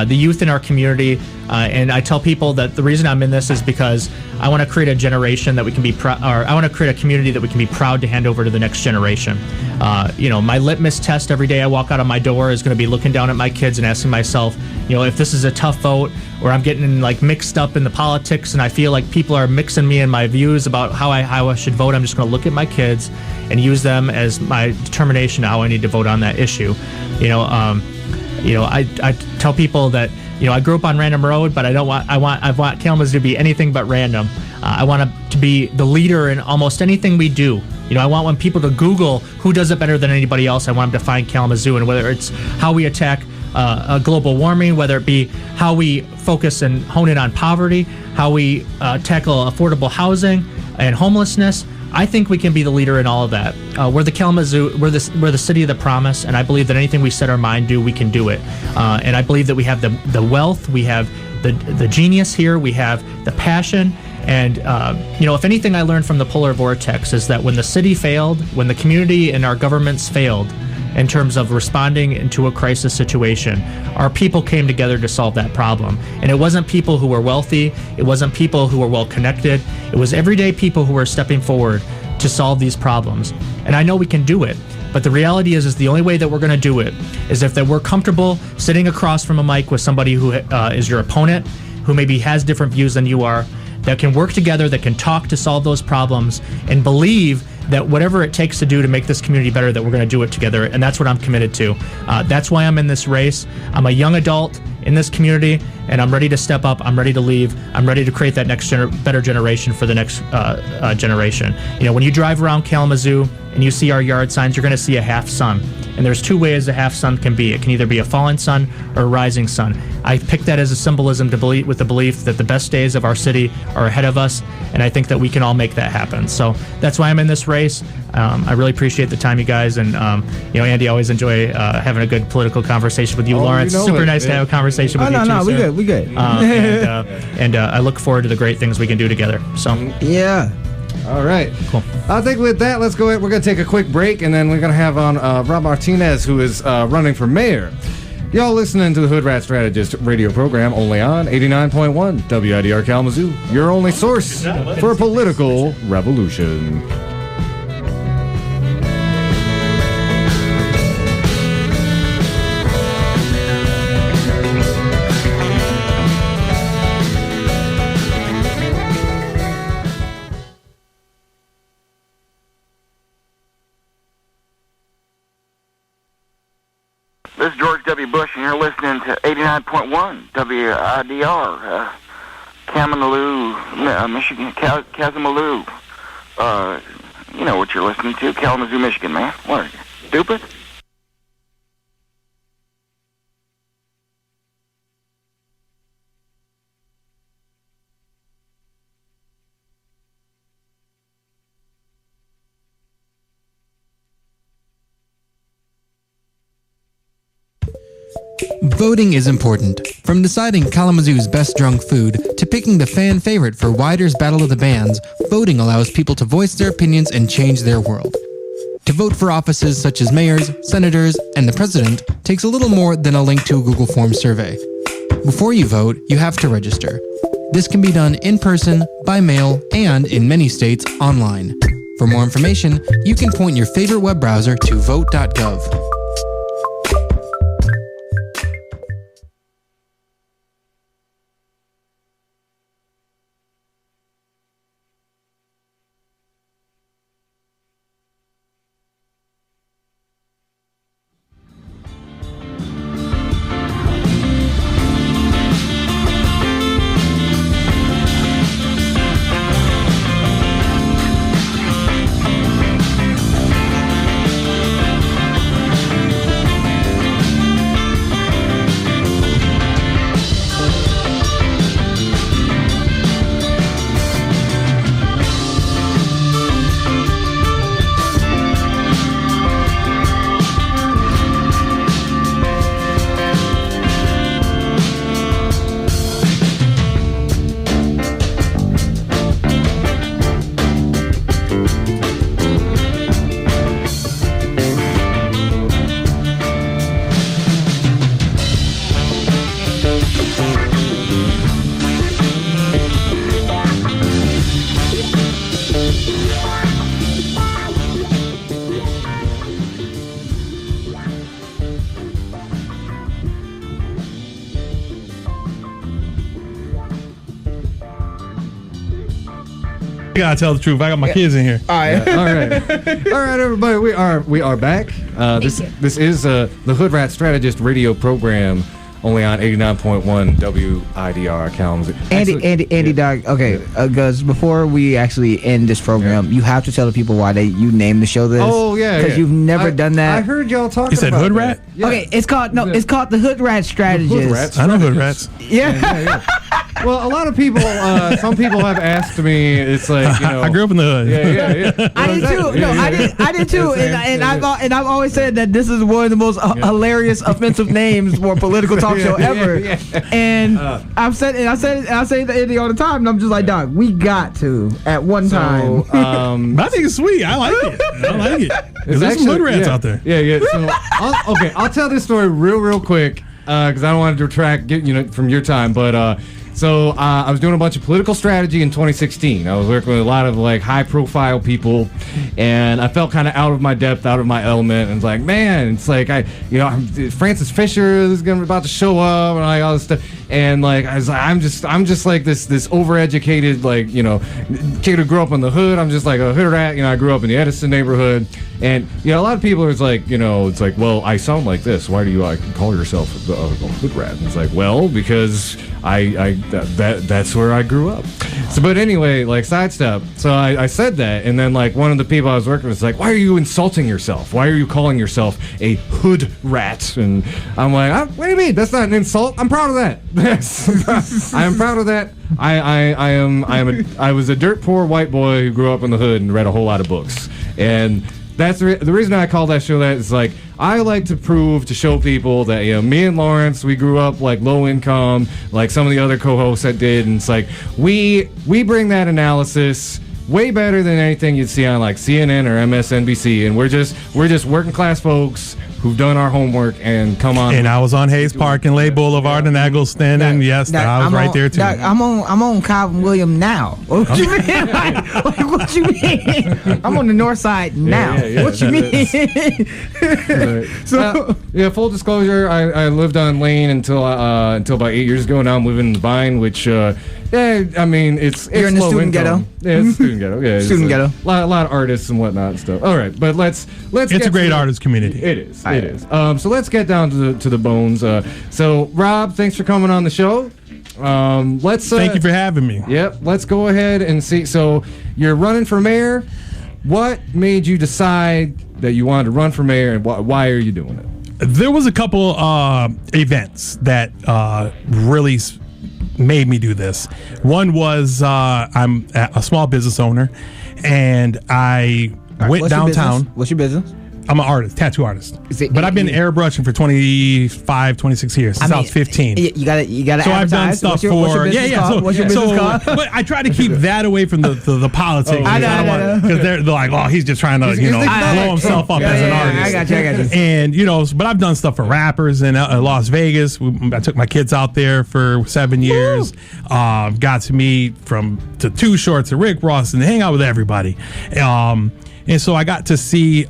E: the youth in our community. And I tell people that the reason I'm in this is because I want to create a generation that we can be I want to create a community that we can be proud to hand over to the next generation. My litmus test every day I walk out of my door is going to be looking down at my kids and asking myself, if this is a tough vote or I'm getting mixed up in the politics and I feel like people are mixing me in my views about how I should vote, I'm just going to look at my kids and use them as my determination how I need to vote on that issue. I tell people that I grew up on Random Road, but I want Kalamazoo to be anything but random. I want to be the leader in almost anything we do. I want when people to Google who does it better than anybody else, I want them to find Kalamazoo, and whether it's how we attack global warming, whether it be how we focus and hone in on poverty, how we tackle affordable housing and homelessness. I think we can be the leader in all of that. We're the Kalamazoo. We're the city of the promise, and I believe that anything we set our mind to, we can do it. And I believe that we have the wealth, we have the genius here, we have the passion. And if anything I learned from the polar vortex is that when the city failed, when the community and our governments failed in terms of responding into a crisis situation, our people came together to solve that problem. And it wasn't people who were wealthy, it wasn't people who were well connected, it was everyday people who were stepping forward to solve these problems. And I know we can do it, but the reality is the only way that we're going to do it is if that we're comfortable sitting across from a mic with somebody who is your opponent, who maybe has different views than you are, that can work together, that can talk to solve those problems, and believe that whatever it takes to do to make this community better, that we're going to do it together. And that's what I'm committed to. That's why I'm in this race. I'm a young adult in this community, and I'm ready to step up. I'm ready to leave. I'm ready to create that next better generation for the next generation. When you drive around Kalamazoo and you see our yard signs, you're going to see a half sun. And there's 2 ways a half sun can be. It can either be a fallen sun or a rising sun. I picked that as a symbolism to believe, with the belief that the best days of our city are ahead of us, and I think that we can all make that happen. So that's why I'm in this race. I really appreciate the time, you guys, and Andy, I always enjoy having a good political conversation with you, Lawrence. Super nice to have a conversation with you too.
B: No, we good.
E: And I look forward to the great things we can do together. So
B: yeah.
A: All right.
E: Cool.
A: I think with that, let's go ahead. We're going to take a quick break, and then we're going to have on Rob Martinez, who is running for mayor. Y'all listening to the Hoodrat Strategist radio program only on 89.1 WIDR Kalamazoo, your only source for political revolution.
C: This is George W. Bush, and you're listening to 89.1 WIDR, Kalamazoo, Michigan, Kalamazoo. You know what you're listening to, Kalamazoo, Michigan, man. What are you, stupid?
D: Voting is important. From deciding Kalamazoo's best drunk food to picking the fan favorite for Wider's Battle of the Bands, voting allows people to voice their opinions and change their world. To vote for offices such as mayors, senators, and the president takes a little more than a link to a Google Forms survey. Before you vote, you have to register. This can be done in person, by mail, and, in many states, online. For more information, you can point your favorite web browser to vote.gov.
G: You gotta tell the truth. I got my kids in here.
B: All right.
A: All right, everybody. We are back. This is the Hoodrat Strategist radio program, only on 89.1 WIDR Kalamazoo.
B: Andy, Doc. Okay, Gus. Before we actually end this program, you have to tell the people why you named the show this.
A: Oh yeah,
B: because you've never done that.
A: I heard y'all talking.
G: You said
A: about
G: Hoodrat?
A: that. Yeah.
B: Okay, it's called the Hoodrat Strategist.
A: Hoodrat
G: I know Hoodrats.
B: Yeah.
A: Well, a lot of people, some people have asked me. It's like, you know,
G: I grew up in the hood.
A: Yeah.
B: I did too. No, I did too. And I've always said that this is one of the most hilarious offensive names for a political talk show ever. And I say it all the time. And I'm just like, Doc, we got to at one time.
G: But I think it's sweet. I like it. There's some Hoodrats out there.
A: Yeah. So, I'll tell this story real quick because I don't want to detract from your time, but. So I was doing a bunch of political strategy in 2016. I was working with a lot of like high-profile people, and I felt kind of out of my depth, out of my element. And it's like, man, it's like Francis Fisher is about to show up, and like all this stuff. And like I'm just like this overeducated kid who grew up in the hood. I'm just like a hood rat. I grew up in the Edison neighborhood, and a lot of people are like, it's like, well, I sound like this. Why do you call yourself a hood rat? And it's like, well, because that's where I grew up. So, but anyway, like sidestep. So I said that, and then like one of the people I was working with was like, "Why are you insulting yourself? Why are you calling yourself a hood rat?" And I'm like, "What do you mean? That's not an insult. I'm proud of that. I am proud of that. I was a dirt poor white boy who grew up in the hood and read a whole lot of books, and that's the reason I call that show that is like." I like to show people that, me and Lawrence, we grew up like low income, like some of the other co-hosts that did. And it's like, we bring that analysis way better than anything you'd see on like CNN or MSNBC. And we're just working class folks who've done our homework and come on.
G: And I was on Hayes Park and Lay Boulevard and Eggleston, and yes, I was right there too.
B: I'm on Calvin William now. What you mean? Like, what you mean? I'm on the north side now. What you mean?
A: So full disclosure, I lived on Lane until about 8 years ago. Now I'm living in the Vine, which I mean it's
B: you're in the student ghetto.
A: Yeah, it's student ghetto. Yeah,
B: student ghetto.
A: A lot of artists and whatnot and stuff. All right, but let's.
G: It's a great artist community.
A: It is. It is. So let's get down to the bones. So Rob, thanks for coming on the show. Let's.
G: Thank you for having me.
A: Yep. Let's go ahead and see. So you're running for mayor. What made you decide that you wanted to run for mayor, and why are you doing it?
G: There was a couple events that really made me do this. One was I'm a small business owner, and I went downtown.
B: What's your business?
G: I'm an artist, tattoo artist. But I've been airbrushing for 25, 26 years since I was 15.
B: You gotta.
G: So I've done stuff
B: what's your business called? What's your business called?
G: But I try to keep that away from the politics.
B: I know.
G: Because they're like, oh, he's just trying to blow himself up as an artist.
B: I got you.
G: And but I've done stuff for rappers in Las Vegas. I took my kids out there for 7 years. Got to meet to Too Short to Rick Ross and hang out with everybody. And so I got to see.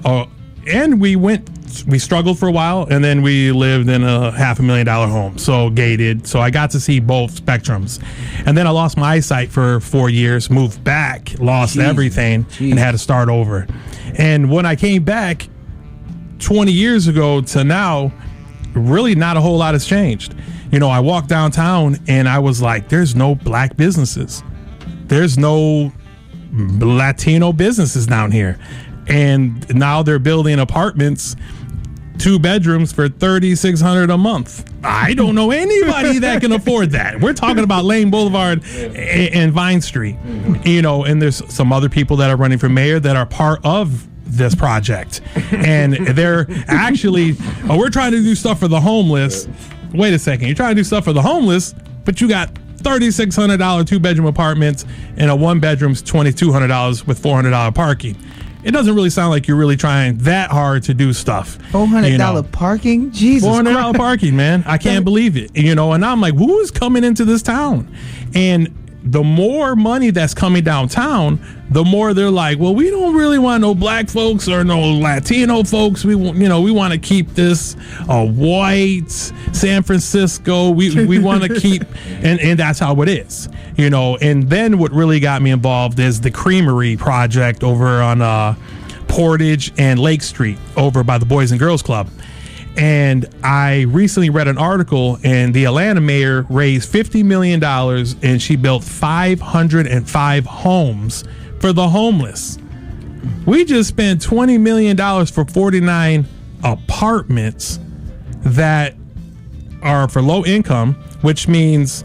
G: And we struggled for a while, and then we lived in a $500,000 home, so gated. So I got to see both spectrums. And then I lost my eyesight for 4 years, moved back, lost everything, and had to start over. And when I came back 20 years ago to now, really not a whole lot has changed. I walked downtown, and I was like, there's no black businesses. There's no Latino businesses down here. And now they're building apartments, 2 bedrooms for $3,600 a month. I don't know anybody that can afford that. We're talking about Lane Boulevard and Vine Street, and there's some other people that are running for mayor that are part of this project. And they're actually, we're trying to do stuff for the homeless. Wait a second. You're trying to do stuff for the homeless, but you got $3,600 2-bedroom apartments, and a 1-bedroom's $2,200 with $400 parking. It doesn't really sound like you're really trying that hard to do stuff.
B: $400 parking? Jesus
G: $400
B: Christ.
G: parking, man. I can't believe it. And I'm like, who is coming into this town? And the more money that's coming downtown, the more they're like, well, we don't really want no black folks or no Latino folks. We want to keep this white San Francisco. We want to keep, and that's how it is, And then what really got me involved is the Creamery project over on Portage and Lake Street over by the Boys and Girls Club. And I recently read an article, and the Atlanta mayor raised $50 million, and she built 505 homes for the homeless. We just spent $20 million for 49 apartments that are for low income, which means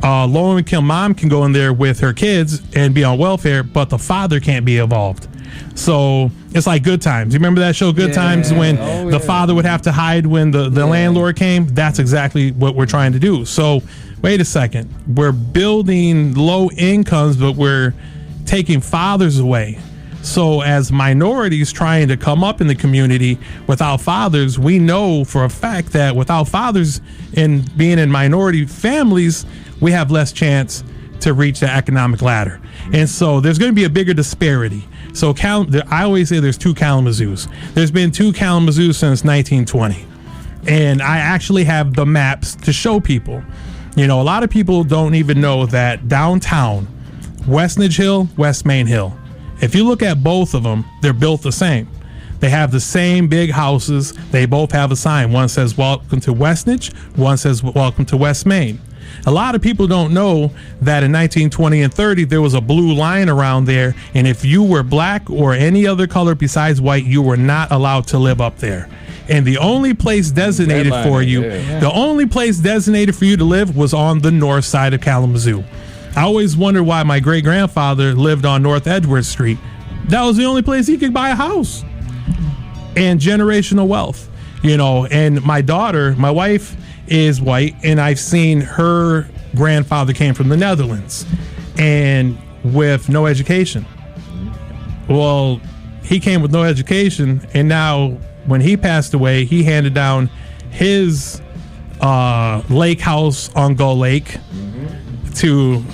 G: low income mom can go in there with her kids and be on welfare, but the father can't be involved. So it's like Good Times. You remember that show, Good Times, when the father would have to hide when the landlord came? That's exactly what we're trying to do. So wait a second. We're building low incomes, but we're taking fathers away. So as minorities trying to come up in the community without fathers, we know for a fact that without fathers and being in minority families, we have less chance to reach the economic ladder. And so there's going to be a bigger disparity. So I always say there's two Kalamazoos. There's been two Kalamazoos since 1920. And I actually have the maps to show people. A lot of people don't even know that downtown, Westnedge Hill, West Main Hill, if you look at both of them, they're built the same. They have the same big houses. They both have a sign. One says, welcome to Westnedge. One says, welcome to West Main. A lot of people don't know that in 1920 and 30, there was a blue line around there. And if you were black or any other color besides white, you were not allowed to live up there. And the only place designated for you, the only place designated for you to live was on the north side of Kalamazoo. I always wondered why my great grandfather lived on North Edgeworth Street. That was the only place he could buy a house. And generational wealth, and my wife is white, and I've seen her grandfather came from the Netherlands and with no education. Well, he came with no education, and now when he passed away, he handed down his lake house on Gull Lake to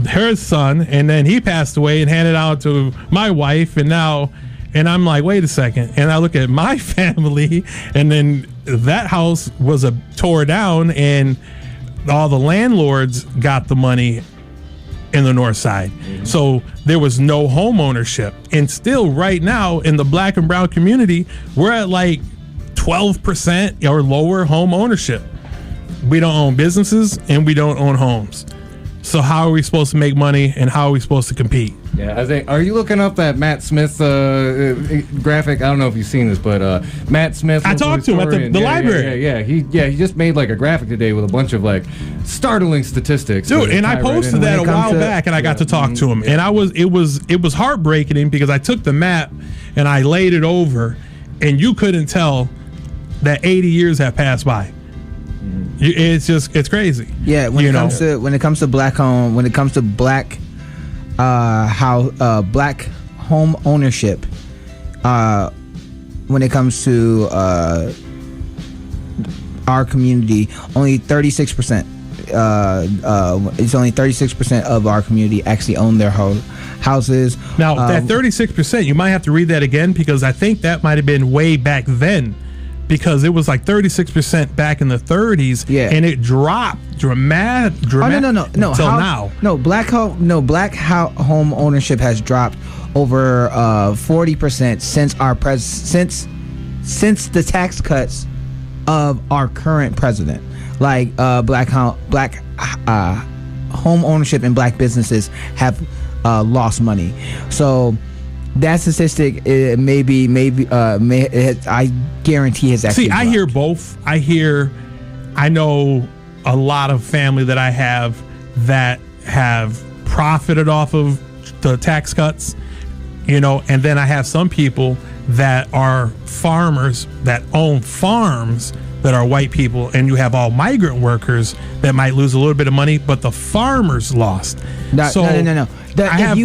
G: her son, and then he passed away and handed out to my wife, and I'm like, wait a second. And I look at my family, and then that house was tore down, and all the landlords got the money in the north side. So there was no home ownership. And still right now in the black and brown community, we're at like 12% or lower home ownership. We don't own businesses and we don't own homes. So how are we supposed to make money, and how are we supposed to compete?
A: Yeah, I think. Are you looking up that Matt Smith graphic? I don't know if you've seen this, but Matt Smith.
G: I talked to him at the library.
A: Yeah. He just made like a graphic today with a bunch of like startling statistics.
G: Dude, and I posted that a while back, and I got to talk to him, and it was heartbreaking because I took the map and I laid it over, and you couldn't tell that 80 years have passed by. It's crazy.
B: Yeah, when it comes to black home, when it comes to black black home ownership, when it comes to our community, only 36%. It's only 36% of our community actually own their houses.
G: Now that 36%, you might have to read that again, because I think that might have been way back then. Because it was like 36% back in the 30s, and it dropped dramatically until now.
B: No, black home ownership has dropped over 40% since the tax cuts of our current president. Like black home ownership and black businesses have lost money. So that statistic, I guarantee has actually dropped.
G: I hear both. I know a lot of family that I have that have profited off of the tax cuts, and then I have some people that are farmers that own farms that are white people, and you have all migrant workers that might lose a little bit of money, but the farmers lost.
B: No. If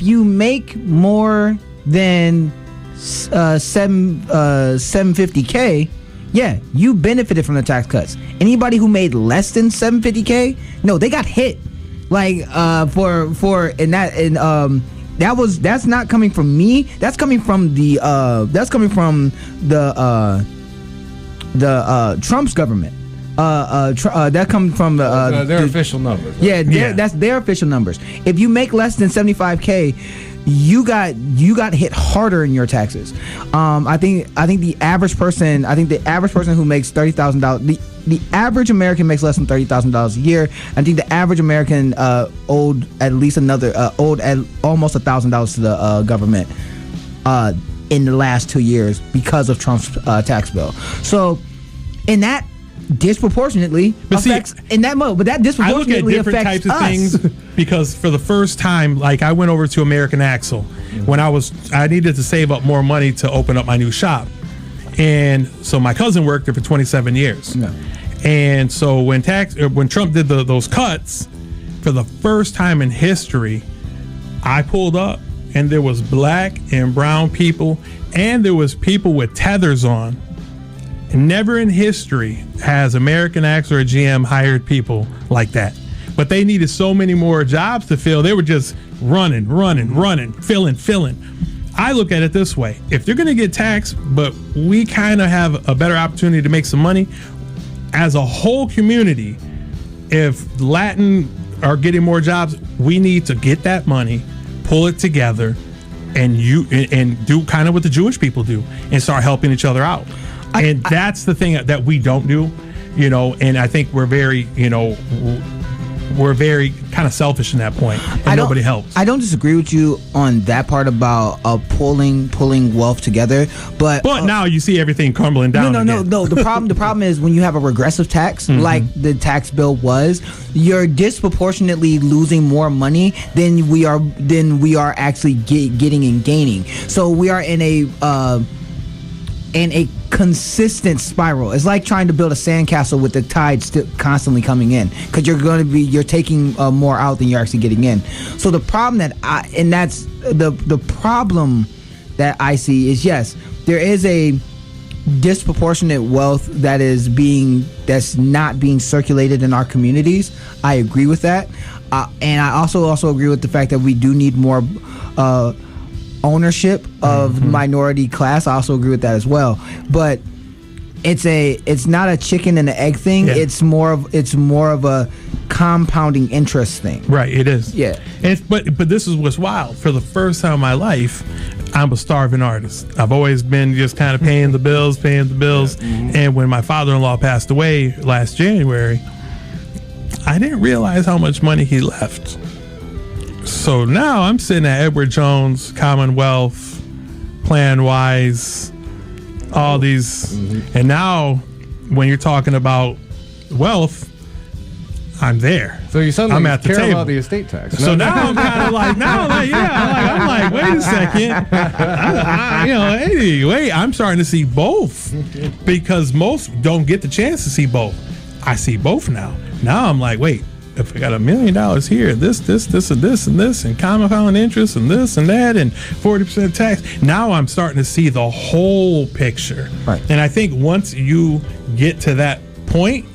B: you make more than $750K, yeah, you benefited from the tax cuts. Anybody who made less than $750K, no, they got hit. Like that's not coming from me. That's coming from the Trump's government. That comes from
A: their official numbers. Right?
B: Yeah, that's their official numbers. If you make less than $75K, you got hit harder in your taxes. I think the average person who makes $30,000, the average American makes less than $30,000 a year. I think the average American owed at least almost $1,000 to the government in the last 2 years because of Trump's tax bill. So, in that disproportionately affects in that mode, but that disproportionately
G: I look at different types of
B: us.
G: things because for the first time, like I went over to American Axle when I needed to save up more money to open up my new shop, and so my cousin worked there for 27 years, and so when Trump did those cuts for the first time in history, I pulled up and there was black and brown people, and there was people with tethers on. Never in history has American Axle or GM hired people like that. But they needed so many more jobs to fill. They were just running, filling. I look at it this way. If they're going to get taxed, but we kind of have a better opportunity to make some money, as a whole community, if Latin are getting more jobs, we need to get that money, pull it together, and do kind of what the Jewish people do and start helping each other out. And that's the thing that we don't do, and I think we're very kind of selfish in that point, and nobody helps.
B: I don't disagree with you on that part about pulling wealth together, but
G: now you see everything crumbling down.
B: No. The problem is when you have a regressive tax, like the tax bill was, you're disproportionately losing more money than we are actually getting and gaining. So we are in a consistent spiral. It's like trying to build a sandcastle with the tide still constantly coming in, because you're taking more out than you're actually getting in. So the problem the problem that I see is, yes, there is a disproportionate wealth that's not being circulated in our communities. I agree with that, and I also agree with the fact that we do need more ownership of minority class. I also agree with that as well, but it's not a chicken and an egg thing. Yeah. It's more of a compounding interest thing.
G: Right, it is.
B: Yeah.
G: But this is what's wild. For the first time in my life, I'm a starving artist. I've always been just kind of paying the bills. And when my father-in-law passed away last January, I didn't realize how much money he left. So now I'm sitting at Edward Jones, Commonwealth, Plan Wise, all these. And now when you're talking about wealth, I'm there.
A: So you suddenly
G: I'm at the
A: care
G: table.
A: about the estate tax.
G: So now I'm kind of like, I'm like, wait a second. Anyway, I'm starting to see both, because most don't get the chance to see both. I see both now. Now I'm like, wait. If I got $1 million here, this, and this, and compound interest, and this and that, and 40% tax. Now I'm starting to see the whole picture.
B: Right.
G: And I think once you get to that point,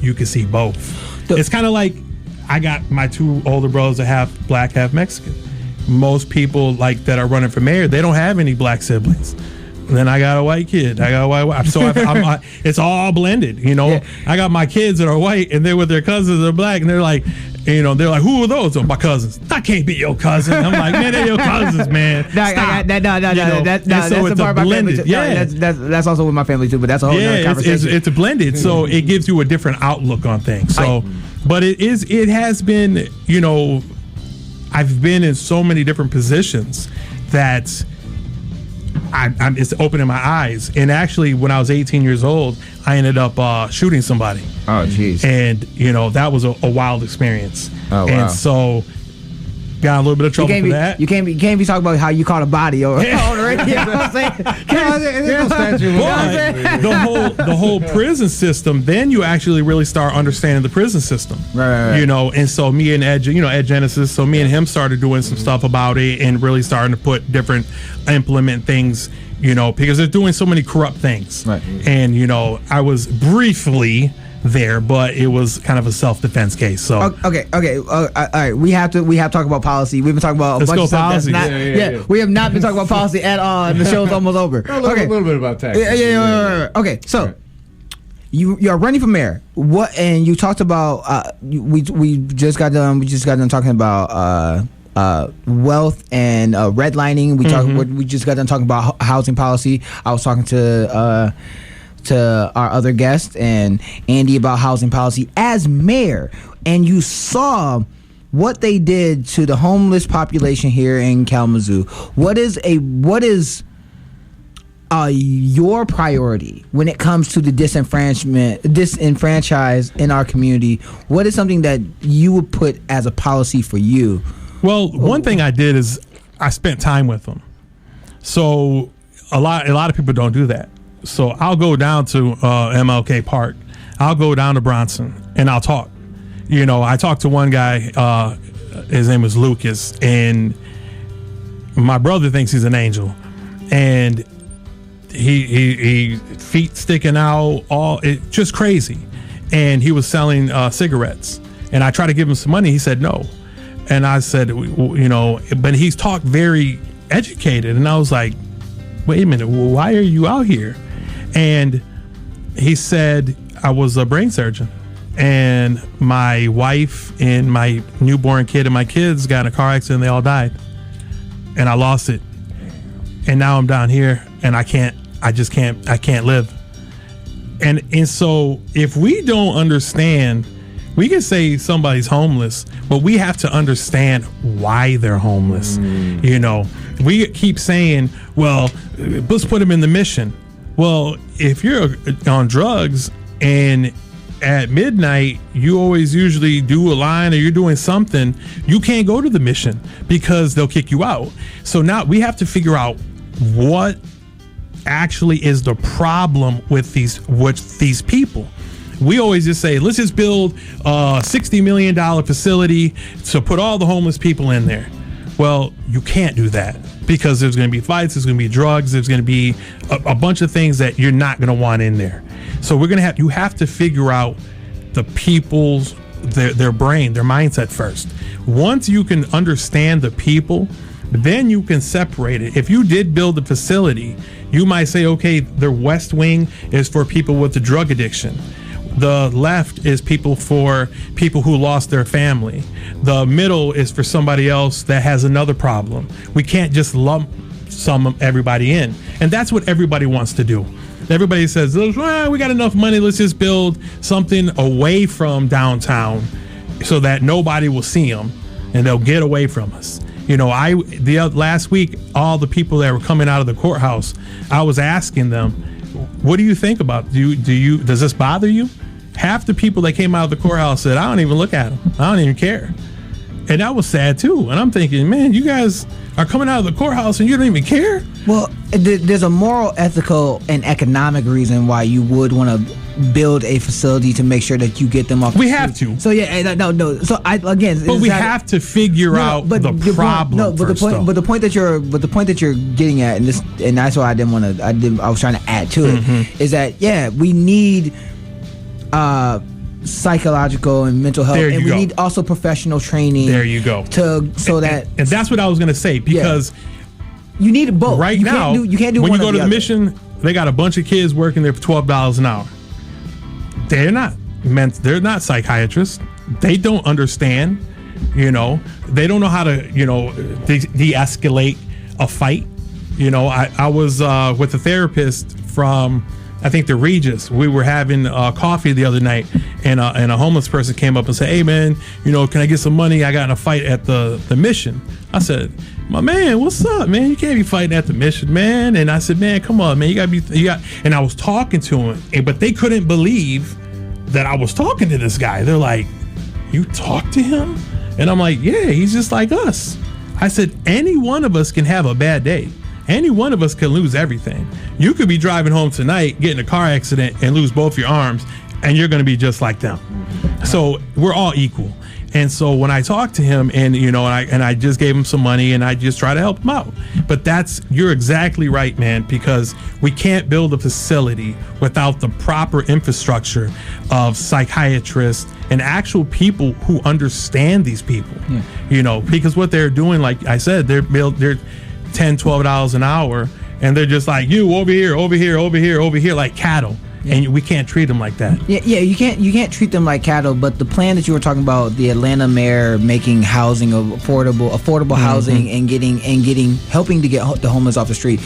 G: you can see both. It's kind of like I got my two older brothers that half black, half Mexican. Most people like that are running for mayor, they don't have any black siblings. And then I got a white kid. I got a white wife. So it's all blended, Yeah. I got my kids that are white, and they're with their cousins that are black, and they're like, who are those? Oh, my cousins. I can't be your cousin. I'm like, man, they're your cousins, man. Stop.
B: That's the part of my family.
G: Yeah.
B: That's also with my family too, but that's a whole other conversation.
G: It's a blended, so it gives you a different outlook on things. So, but it has been, I've been in so many different positions that it's opening my eyes. And actually, when I was 18 years old, I ended up shooting somebody.
B: Oh, jeez.
G: And, that was a wild experience.
B: Oh, wow.
G: And so, got a little bit of trouble for that.
B: You can't be talking about how you caught a body on the radio. You know what I'm saying?
G: The whole prison system, then you actually really start understanding the prison system.
B: Right.
G: And so me and Ed Genesis, so me and him started doing some stuff about it and really starting to implement things because they're doing so many corrupt things.
B: Right.
G: And, I was briefly there, but it was kind of a self-defense case. So
B: Okay. All right. We have to talk about policy. We've been talking about a
G: Let's
B: bunch
G: go
B: of stuff that's
G: policy.
B: not.
A: Yeah.
B: We have not been talking about policy at all. And the show's almost over.
A: A little bit about taxes.
B: Yeah. Okay. So.
A: Right.
B: You are running for mayor. What? And you talked about we just got done talking about wealth and redlining. We just got done talking about housing policy. I was talking to our other guest and Andy about housing policy as mayor, and you saw what they did to the homeless population here in Kalamazoo. What is your priority when it comes to the disenfranchised in our community? What is something that you would put as a policy for you?
G: Well, one thing I did is I spent time with them. So a lot of people don't do that. So I'll go down to MLK Park. I'll go down to Bronson and I'll talk. I talked to one guy. His name was Lucas, and my brother thinks he's an angel, and he feet sticking out, just crazy. And he was selling cigarettes, and I tried to give him some money. He said no. And I said, but he's talked very educated. And I was like, wait a minute, why are you out here? And he said, I was a brain surgeon. And my wife and my newborn kid and my kids got in a car accident. They all died. And I lost it. And now I'm down here and I can't live. And so if we don't understand, we can say somebody's homeless, but we have to understand why they're homeless. We keep saying, well, let's put them in the mission. Well, if you're on drugs and at midnight, you always usually do a line or you're doing something, you can't go to the mission because they'll kick you out. So now we have to figure out what actually is the problem with these people. We always just say, let's just build a $60 million facility to put all the homeless people in there. Well, you can't do that because there's going to be fights, there's going to be drugs, there's going to be a bunch of things that you're not going to want in there. So you have to figure out the people's, their brain, their mindset first. Once you can understand the people, then you can separate it. If you did build a facility, you might say, okay, the west wing is for people with the drug addiction. The left is for people who lost their family. The middle is for somebody else that has another problem. We can't just lump everybody in. And that's what everybody wants to do. Everybody says, well, we got enough money, let's just build something away from downtown so that nobody will see them and they'll get away from us. Last week, all the people that were coming out of the courthouse, I was asking them, what do you think about it? Does this bother you? Half the people that came out of the courthouse said, I don't even look at them. I don't even care. And that was sad too. And I'm thinking, man, you guys are coming out of the courthouse and you don't even care?
B: Well, there's a moral, ethical, and economic reason why you would want to build a facility to make sure that you get them off.
G: We have to.
B: So yeah, no. So
G: but we have to figure out the problem.
B: But the point that you're getting at, and that's why I was trying to add to it, is that we need psychological and mental health, and we need also professional training.
G: There you go.
B: And
G: that's what I was going to say, because
B: you need both.
G: Right now, you can't do when you go to the mission, they got a bunch of kids working there for $12 an hour. They're not psychiatrists. They don't understand, they don't know how to, de-escalate a fight. I was with a therapist from, I think, the Regis. We were having coffee the other night, and a homeless person came up and said, hey man, can I get some money? I got in a fight at the mission. I said, my man, what's up, man? You can't be fighting at the mission, man. And I said, man, come on, man, and I was talking to him, but they couldn't believe that I was talking to this guy. They're like, you talk to him? And I'm like, yeah, he's just like us. I said, any one of us can have a bad day. Any one of us can lose everything. You could be driving home tonight, get in a car accident, and lose both your arms, and you're going to be just like them. So we're all equal. And so when I talked to him, and I just gave him some money, and I just try to help him out. But you're exactly right, man, because we can't build a facility without the proper infrastructure of psychiatrists and actual people who understand these people. Because what they're doing, like I said, they're $10-12 an hour, and they're just like, you over here, over here, over here, over here, like cattle. And we can't treat them like that.
B: Yeah, you can't treat them like cattle. But the plan that you were talking about, the Atlanta mayor making housing affordable housing, and helping to get the homeless off the street.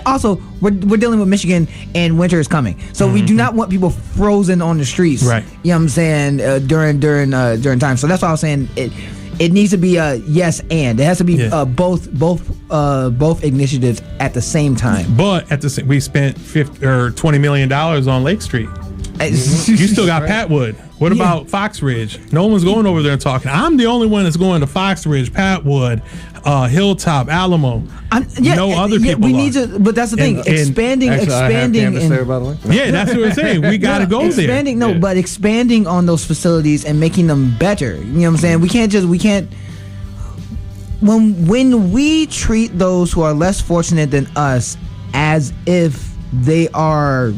B: Also, we're dealing with Michigan, and winter is coming, so we do not want people frozen on the streets.
G: Right.
B: You know what I'm saying? During time. So that's why I was saying it needs to be a yes and. It has to be both initiatives at the same time.
G: But at the same, we spent $20 million on Lake Street. You still got Patwood. What about Fox Ridge? No one's going over there and talking. I'm the only one that's going to Fox Ridge, Patwood, Hilltop, Alamo. Other people.
B: We need to, but that's the thing. Expanding.
A: There, by the way.
G: Yeah, that's what we're saying. We got to go there.
B: But expanding on those facilities and making them better. You know what I'm saying? We can't. When we treat those who are less fortunate than us as if they are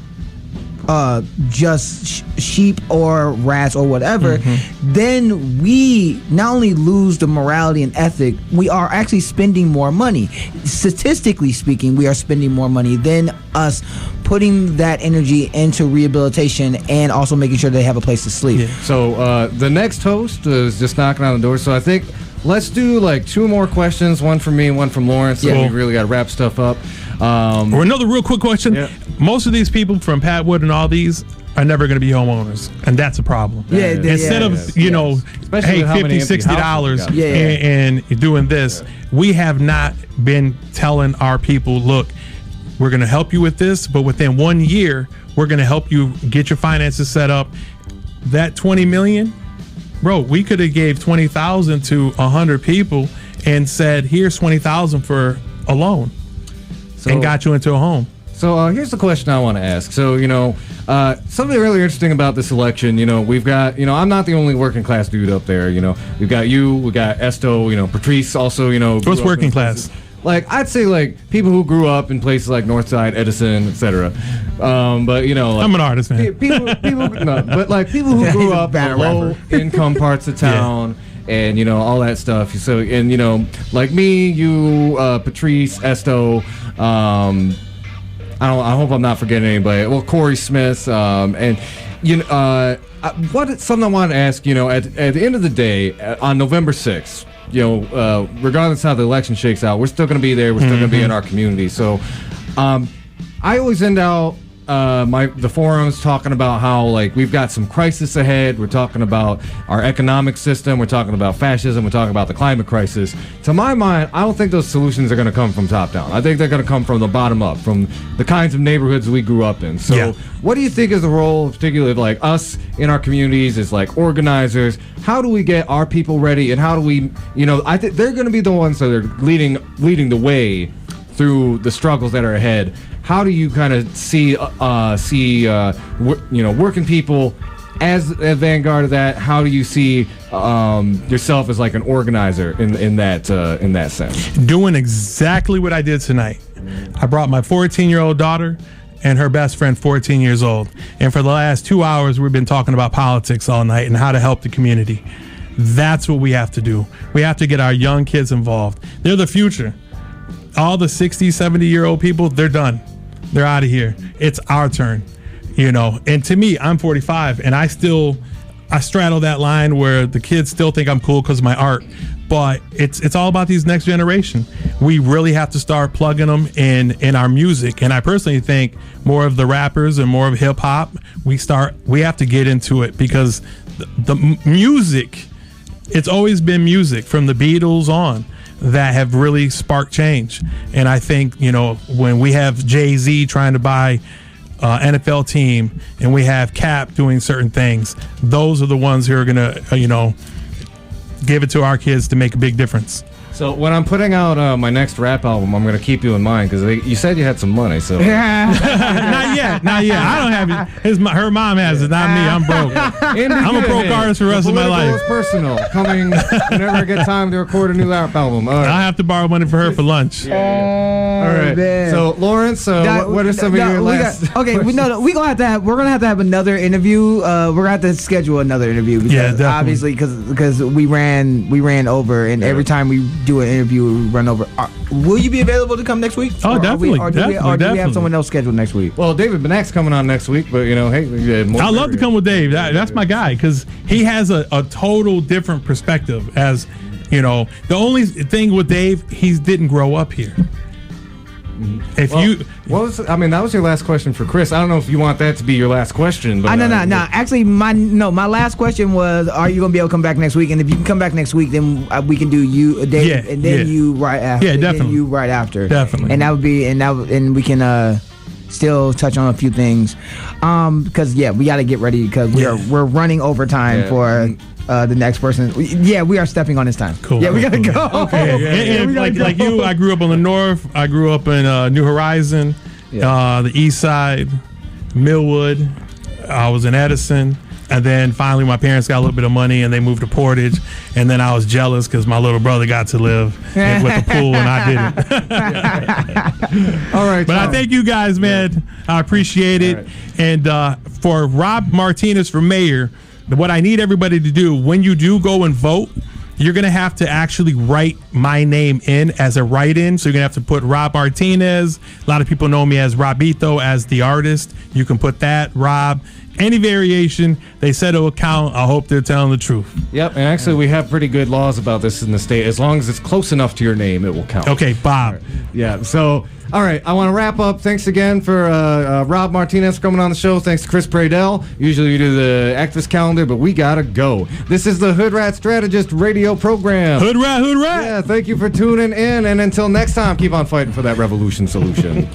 B: just sheep or rats or whatever, then we not only lose the morality and ethic, we are actually spending more money. Statistically speaking, we are spending more money than us putting that energy into rehabilitation and also making sure they have a place to sleep.
A: Yeah. So the next host is just knocking on the door. So I think let's do like 2 more questions, one from me and one from Lawrence. So we really got to wrap stuff up.
G: Or another real quick question.
A: Yeah.
G: Most of these people from Patwood and all these are never going to be homeowners, and that's a problem. Instead of hey, $50, $60 and doing this, we have not been telling our people, look, we're going to help you with this, but within 1 year, we're going to help you get your finances set up. That $20 million, bro, we could have gave $20,000 to 100 people and said, here's $20,000 for a loan, and got you into a home.
A: So here's the question I want to ask. So, something really interesting about this election, we've got, I'm not the only working class dude up there, we've got you, we got Esto, Patrice also,
G: What's working class?
A: Like, I'd say, like, people who grew up in places like Northside, Edison, etc. But, like,
G: I'm an artist, man.
A: People who grew up in low-income parts of town, and, all that stuff. So, and, like me, you, Patrice, Esto, I hope I'm not forgetting anybody. Well, Corey Smith, and something I wanted to ask. At the end of the day, on November 6th, regardless of how the election shakes out, we're still going to be there. We're still going to be in our community. So, I always end out the forums talking about how, like, we've got some crisis ahead. We're talking about our economic system. We're talking about fascism. We're talking about the climate crisis. To my mind, I don't think those solutions are going to come from top down. I think they're going to come from the bottom up, from the kinds of neighborhoods we grew up in. So what do you think is the role, particularly of, like, us in our communities as, like, organizers? How do we get our people ready, and how do we, I think they're going to be the ones that are leading the way through the struggles that are ahead. How do you kind of see working people as a vanguard of that? How do you see yourself as like an organizer in that sense?
G: Doing exactly what I did tonight. I brought my 14-year-old daughter and her best friend, 14 years old. And for the last 2 hours, we've been talking about politics all night and how to help the community. That's what we have to do. We have to get our young kids involved. They're the future. All the 60, 70-year-old people, they're done. They're out of here. It's our turn, And to me, I'm 45, and I straddle that line where the kids still think I'm cool because of my art. But it's all about these next generation. We really have to start plugging them in our music. And I personally think more of the rappers and more of hip hop, we have to get into it, because the music, it's always been music from the Beatles on that have really sparked change. And I think, when we have Jay-Z trying to buy NFL team, and we have Cap doing certain things, those are the ones who are going to, give it to our kids to make a big difference.
A: So when I'm putting out my next rap album, I'm going to keep you in mind, because you said you had some money. So
G: not yet. yet. Not yet. I don't have it. Her mom has it, not me. I'm broke. I'm a broke artist for the rest of my life.
A: Is personal. Coming whenever I get time to record a new rap album. All right.
G: I have to borrow money for her for lunch.
A: All right.
B: Man.
A: So, Lawrence, what are some of your last?
B: We're gonna have to have another interview. We're gonna have to schedule another interview because obviously because we ran over, and every time we do an interview we run over. Will you be available to come next week?
G: Oh, definitely.
B: Or do we have someone else scheduled next week?
A: Well, David Benak's coming on next week, but hey,
G: I'd love to come with Dave. That's my guy because he has a total different perspective. As the only thing with Dave, he didn't grow up here.
A: That was your last question for Chris. I don't know if you want that to be your last question. But
B: no. Actually, my last question was: are you gonna be able to come back next week? And if you can come back next week, then we can do you, Dave, and then you right after.
G: Yeah, definitely.
B: Then you right after.
G: Definitely.
B: And that would be, and we can still touch on a few things, because we got to get ready because we're running overtime for. The next person. We are stepping on his time.
G: Cool.
B: Yeah, we gotta go.
G: Okay. And like you, I grew up on the north. I grew up in New Horizon, the east side, Millwood. I was in Edison. And then finally my parents got a little bit of money and they moved to Portage. And then I was jealous because my little brother got to live with the pool and I didn't.
A: All right.
G: But I thank you guys, man. I appreciate it. Right. And for Rob Martinez for mayor, what I need everybody to do when you do go and vote, you're going to have to actually write my name in as a write-in. So you're going to have to put Rob Martinez. A lot of people know me as Robito, as the artist. You can put that, Rob. Any variation, they said it will count. I hope they're telling the truth.
A: Yep, and actually we have pretty good laws about this in the state. As long as it's close enough to your name, it will count.
G: Okay, Bob.
A: Right. Yeah, so, all right, I want to wrap up. Thanks again for Rob Martinez for coming on the show. Thanks to Chris Praedell. Usually we do the activist calendar, but we got to go. This is the Hoodrat Strategist radio program.
G: Hoodrat, Hoodrat.
A: Yeah, thank you for tuning in, and until next time, keep on fighting for that revolution solution.